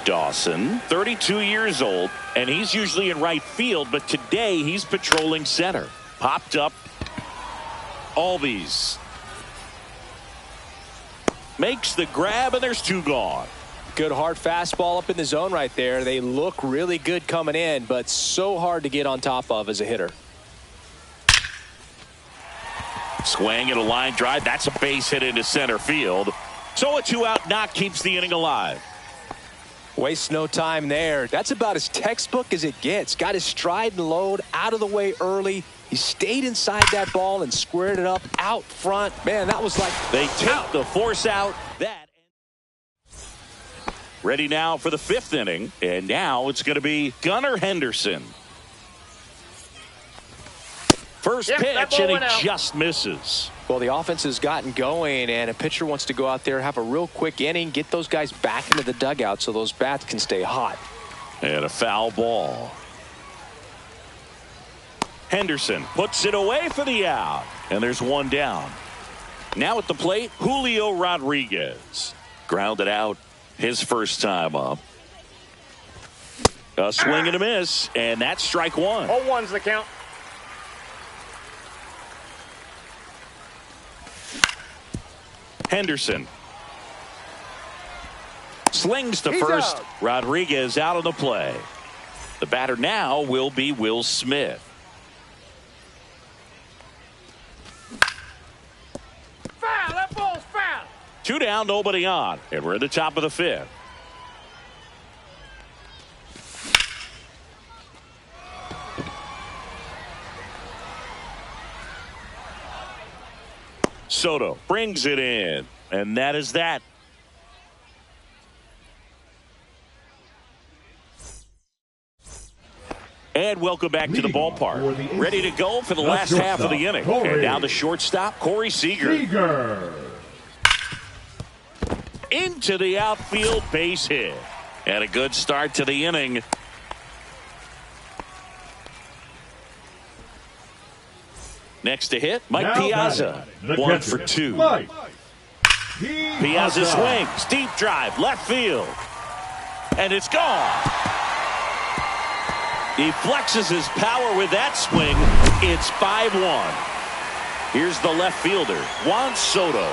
Dawson, 32 years old, and he's usually in right field, but today he's patrolling center. Popped up. Albies makes the grab, and there's 2 gone. Good hard fastball up in the zone right there. They look really good coming in, but so hard to get on top of as a hitter. Swing and a line drive. That's a base hit into center field. So a 2-out knock keeps the inning alive. Waste no time there. That's about as textbook as it gets. Got his stride and load out of the way early. He stayed inside that ball and squared it up out front. Man, that was like they take the force out. That ready now for the 5th inning, and now it's going to be Gunnar Henderson. First pitch, and he just misses. Well, the offense has gotten going, and a pitcher wants to go out there, have a real quick inning, get those guys back into the dugout so those bats can stay hot. And a foul ball. Henderson puts it away for the out, and there's 1 down. Now at the plate, Julio Rodriguez. Grounded out his first time up. A swing and a miss, and that's strike 1. 0-1's the count. Henderson slings to first. Out. Rodriguez out on the play. The batter now will be Will Smith. Foul! That ball's foul! 2 down, nobody on, and we're at the top of the 5th. Soto brings it in, and that is that. And welcome back to the ballpark. Ready to go for the last half of the inning. And now the shortstop, Corey Seager. Into the outfield, base hit. And a good start to the inning. Next to hit, Mike Piazza. 1 for 2. Piazza swings, deep drive, left field. And it's gone. He flexes his power with that swing. It's 5-1. Here's the left fielder, Juan Soto.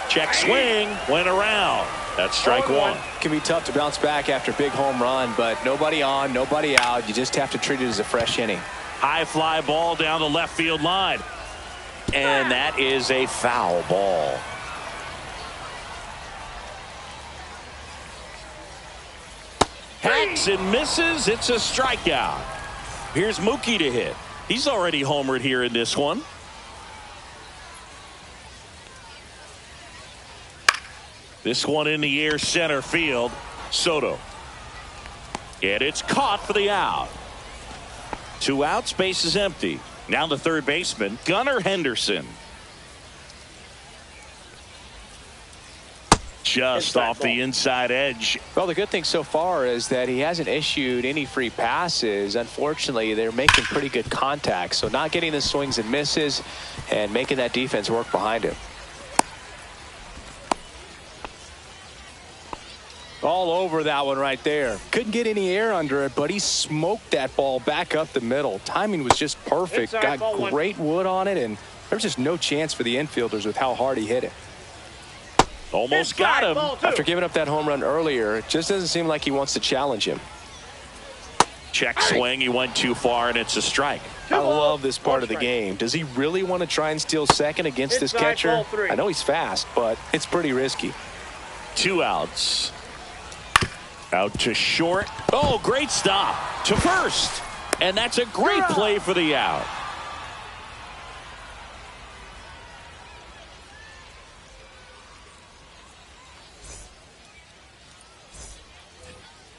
Check swing, went around. That's strike one. It can be tough to bounce back after a big home run, but nobody on, nobody out. You just have to treat it as a fresh inning. High fly ball down the left field line. And that is a foul ball. Hacks and misses. It's a strikeout. Here's Mookie to hit. He's already homered here in this one. This one in the air, center field. Soto. And it's caught for the out. 2 outs, base is empty. Now the third baseman, Gunnar Henderson. Just off the inside edge. Well, the good thing so far is that he hasn't issued any free passes. Unfortunately, they're making pretty good contact. So not getting the swings and misses and making that defense work behind him. All over that one right there. Couldn't get any air under it, but he smoked that ball back up the middle. Timing was just perfect. Got great wood on it, and there's just no chance for the infielders with how hard he hit it. Almost got him. After giving up that home run earlier, it just doesn't seem like he wants to challenge him. Check swing. He went too far, and it's a strike. I love this part of the game. Does he really want to try and steal second against this catcher? I know he's fast, but it's pretty risky. 2 outs. Out to short. Oh, great stop to first. And that's a great play for the out.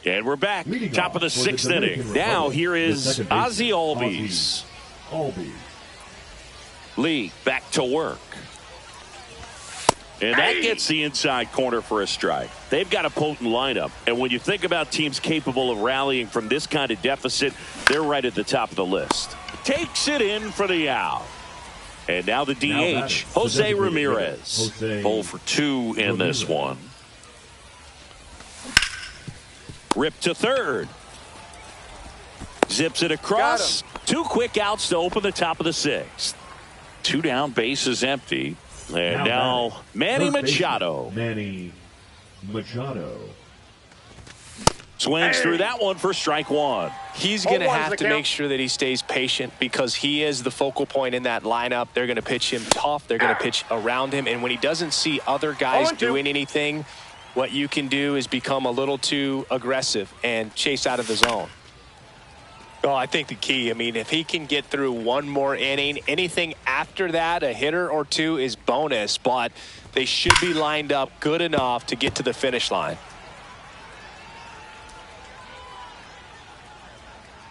And we're back. Top of the 6th inning. Now here is Ozzie Albies. Lee back to work. And that gets the inside corner for a strike. They've got a potent lineup. And when you think about teams capable of rallying from this kind of deficit, they're right at the top of the list. Takes it in for the out. And now the DH, Jose Ramirez. 0 for 2 in this one. Rip to third. Zips it across. 2 quick outs to open the top of the 6th. 2 down, base is empty. And now Manny Machado. Swings through that one for strike one. He's going to have to make sure that he stays patient because he is the focal point in that lineup. They're going to pitch him tough. They're going to pitch around him. And when he doesn't see other guys doing anything, what you can do is become a little too aggressive and chase out of the zone. Well, I think the key, I mean, if he can get through one more inning, anything after that, a hitter or 2 is bonus, but they should be lined up good enough to get to the finish line.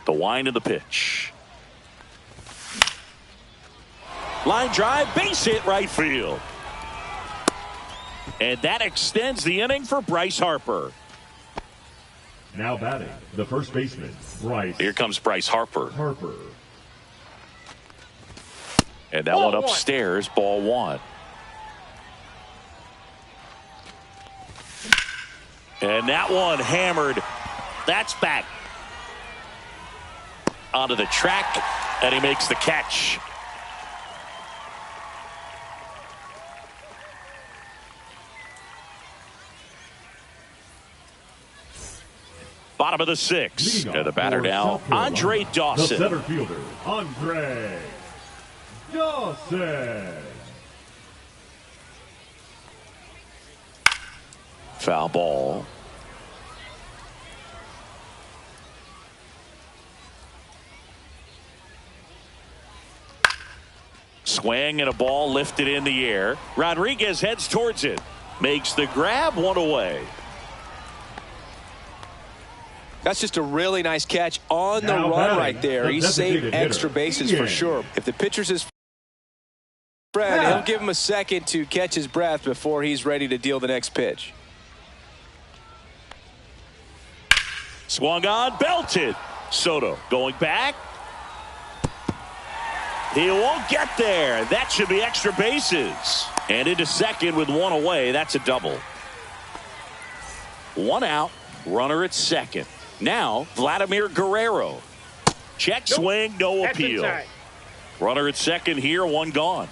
The wind of the pitch. Line drive, base hit right field. And that extends the inning for Bryce Harper. Now batting, the first baseman, Bryce. Here comes Bryce Harper. And that one upstairs, ball 1. And that one hammered. That's back onto the track, and he makes the catch. Bottom of the 6th. And the batter now, Andre Dawson. The center fielder, Andre Dawson. Foul ball. Swing and a ball lifted in the air. Rodriguez heads towards it. Makes the grab, 1 away. That's just a really nice catch on the run right there. He saved extra bases for sure. If the pitcher's his friend, he'll give him a second to catch his breath before he's ready to deal the next pitch. Swung on, belted. Soto going back. He won't get there. That should be extra bases. And into second with one away. That's a double. One out. Runner at second. Now, Vladimir Guerrero. Check swing, no appeal. Runner at second here, one gone.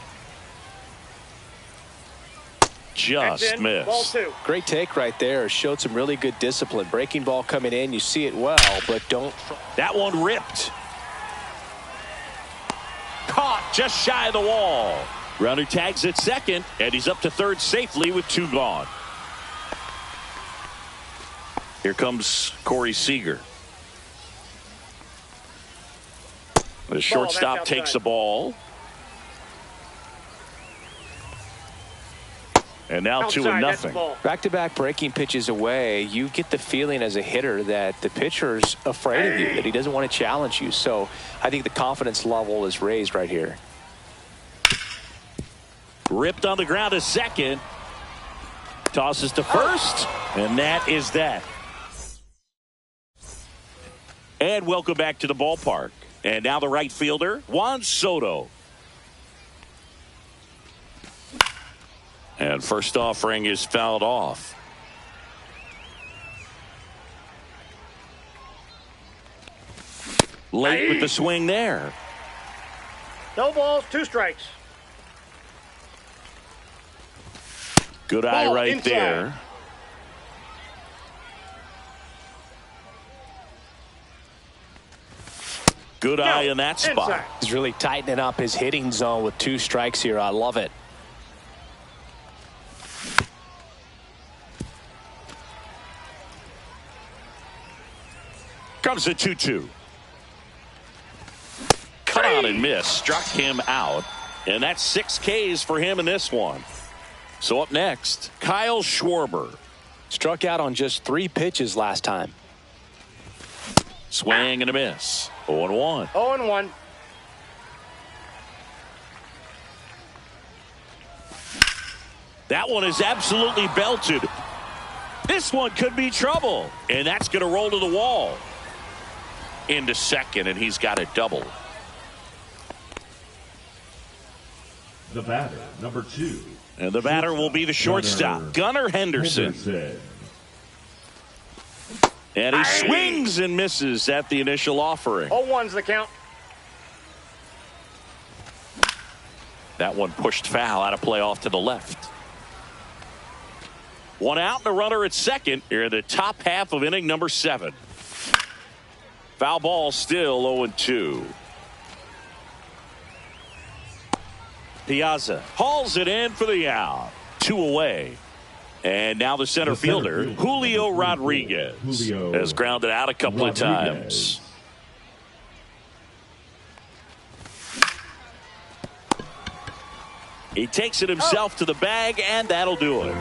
Just missed. Great take right there. Showed some really good discipline. Breaking ball coming in. You see it well, but don't. That one ripped. Caught just shy of the wall. Runner tags at second, and he's up to third safely with two gone. Here comes Corey Seager. The shortstop takes the ball. And now 2-0. Back-to-back breaking pitches away. You get the feeling as a hitter that the pitcher's afraid of you, that he doesn't want to challenge you. So I think the confidence level is raised right here. Ripped on the ground to second. Tosses to first. And that is that. And welcome back to the ballpark. And now the right fielder, Juan Soto. And first offering is fouled off. Late with the swing there. No balls, 2 strikes. Good eye right inside. There. Good eye in that spot. Inside. He's really tightening up his hitting zone with 2 strikes here. I love it. Comes the 2-2. Cut on and miss. Struck him out. And that's 6 Ks for him in this one. So up next, Kyle Schwarber. Struck out on just 3 pitches last time. Swing and a miss. 0-1. 0-1. That one is absolutely belted. This one could be trouble. And that's going to roll to the wall. Into second, and he's got a double. The batter, number 2. And the batter will be the shortstop, Gunnar Henderson. And he swings and misses at the initial offering. 0-1's the count. That one pushed foul out of play off to the left. One out and a runner at second here in the top half of inning number 7. Foul ball still 0-2. Piazza hauls it in for the out. 2 away. And now the center fielder, Julio Rodriguez, has grounded out a couple of times. He takes it himself to the bag, and that'll do it.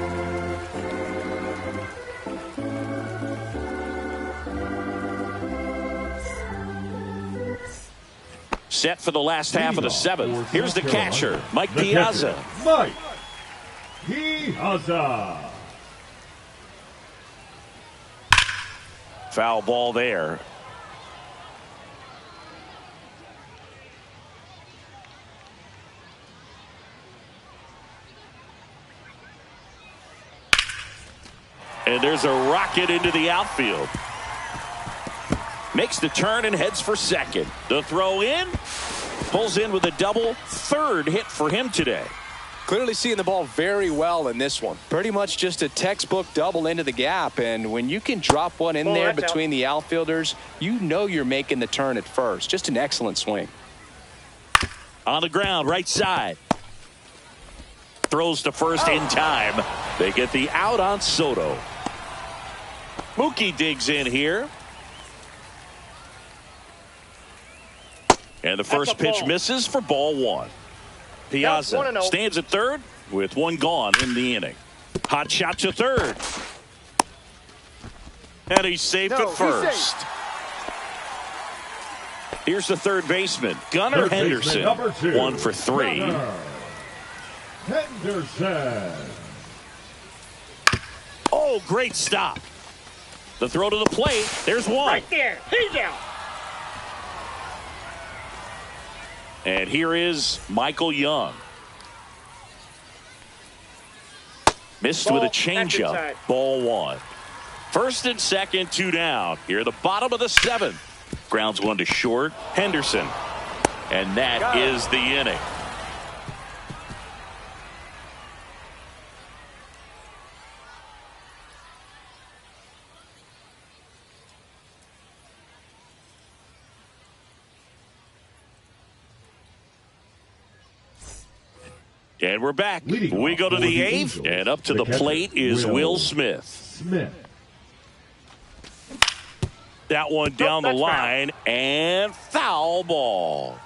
Set for the last half of the 7th. Here's the catcher, Mike Piazza. Mike Piazza. Foul ball there. And there's a rocket into the outfield. Makes the turn and heads for second. The throw in. Pulls in with a double. 3rd hit for him today. Clearly seeing the ball very well in this one. Pretty much just a textbook double into the gap. And when you can drop one in there between the outfielders, you know you're making the turn at first. Just an excellent swing. On the ground, right side. Throws to first in time. They get the out on Soto. Mookie digs in here. And the first pitch misses for ball 1. Piazza stands at third with 1 gone in the inning. Hot shot to third. And he's safe at first. Here's the third baseman, Gunnar Henderson. 1 for 3. Henderson. Oh, great stop. The throw to the plate. There's one. Right there. He's out. And here is Michael Young. Missed with a changeup. Ball 1. First and second, 2 down. Here, the bottom of the 7th. Grounds 1 to short. Henderson. And that is the inning. And we're back. We go to the 8th, and up to the plate is Will Smith. That one down the line, and foul ball.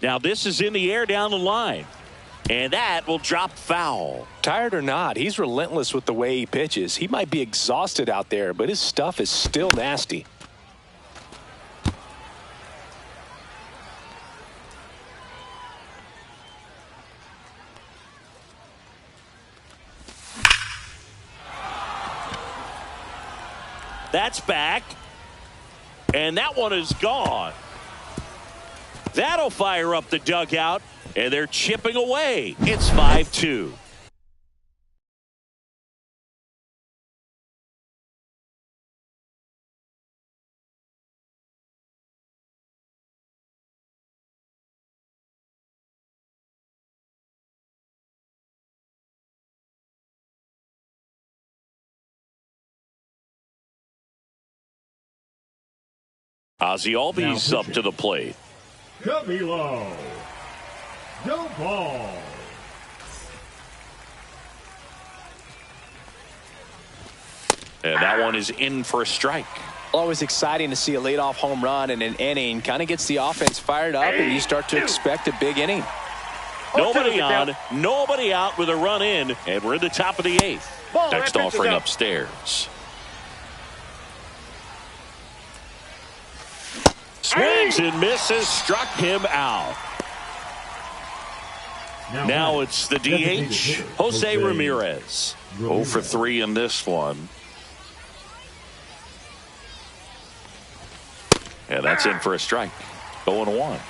Now this is in the air down the line, and that will drop foul. Tired or not, he's relentless with the way he pitches. He might be exhausted out there, but his stuff is still nasty. That's back. And that one is gone. That'll fire up the dugout. And they're chipping away. It's 5-2. Ozzie Albies up to the plate. Camilo. No ball. And that one is in for a strike. Always exciting to see a leadoff home run in an inning. Kind of gets the offense fired up, and you start to expect a big inning. Nobody on, nobody out with a run in, and we're in the top of the 8th. Next offering upstairs. Swings and misses, struck him out. Now it's the DH, Jose Ramirez. 0 for 3 in this one. And that's in for a strike. 0-1.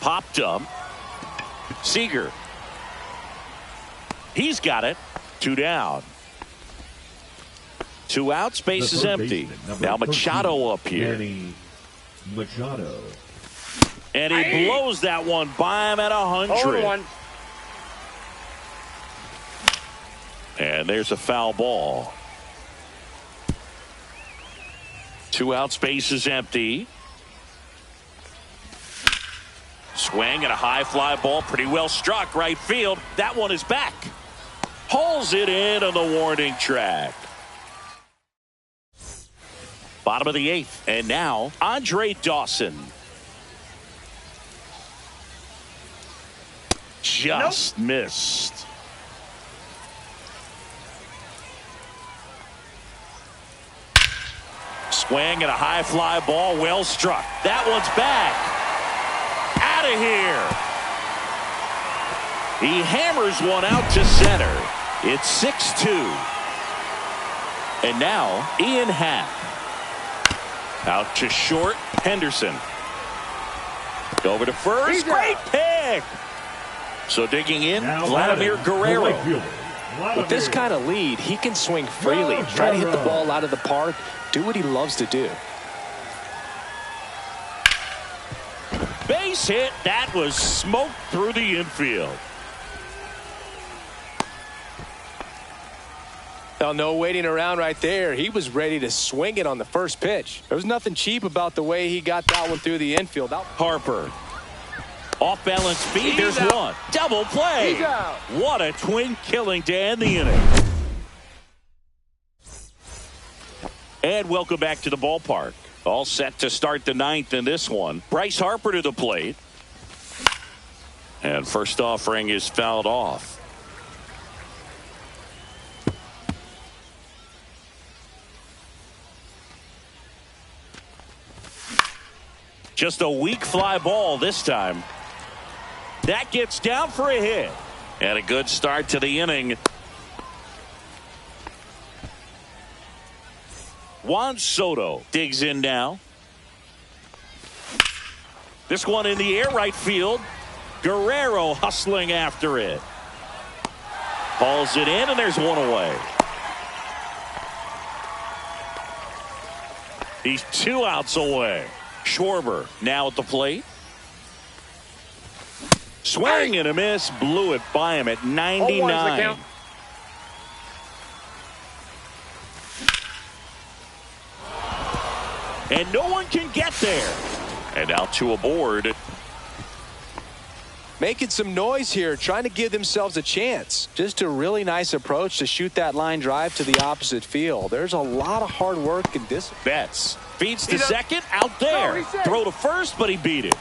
Popped up. Seager. He's got it. 2 down. 2 outs, base is empty. Now Machado up here. Machado. And he blows that one by him at 100. And there's a foul ball. 2 outs, base is empty. Swing and a high fly ball, pretty well struck right field. That one is back. Pulls it in on the warning track. Bottom of the 8th, and now Andre Dawson. Just missed. Swing and a high fly ball, well struck. That one's back. Out of here. He hammers one out to center. It's 6-2. And now Ian Happ. Out to short, Henderson. Over to first, great pick. So digging in, Vladimir Guerrero. With this kind of lead, he can swing freely, try to hit the ball out of the park, do what he loves to do. Base hit, that was smoked through the infield. Well, no waiting around right there. He was ready to swing it on the first pitch. There was nothing cheap about the way he got that one through the infield. Harper. Off balance speed, there's one. Double play. What a twin killing to end the inning. And welcome back to the ballpark. All set to start the 9th in this one. Bryce Harper to the plate. And first offering is fouled off. Just a weak fly ball this time. That gets down for a hit. And a good start to the inning. Juan Soto digs in now. This one in the air right field. Guerrero hustling after it. Hauls it in, and there's one away. He's 2 outs away. Schwarber now at the plate. Swing and a miss. Blew it by him at 99. And no one can get there. And now 2 aboard. Making some noise here, trying to give themselves a chance. Just a really nice approach to shoot that line drive to the opposite field. There's a lot of hard work in this. Betts feeds to second, out there. Throw to first, but he beat it.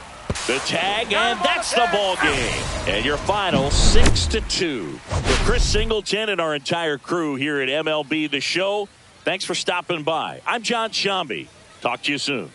The tag, and that's the ball game. And your final 6-2. For Chris Singleton and our entire crew here at MLB The Show, thanks for stopping by. I'm John Shambi. Talk to you soon.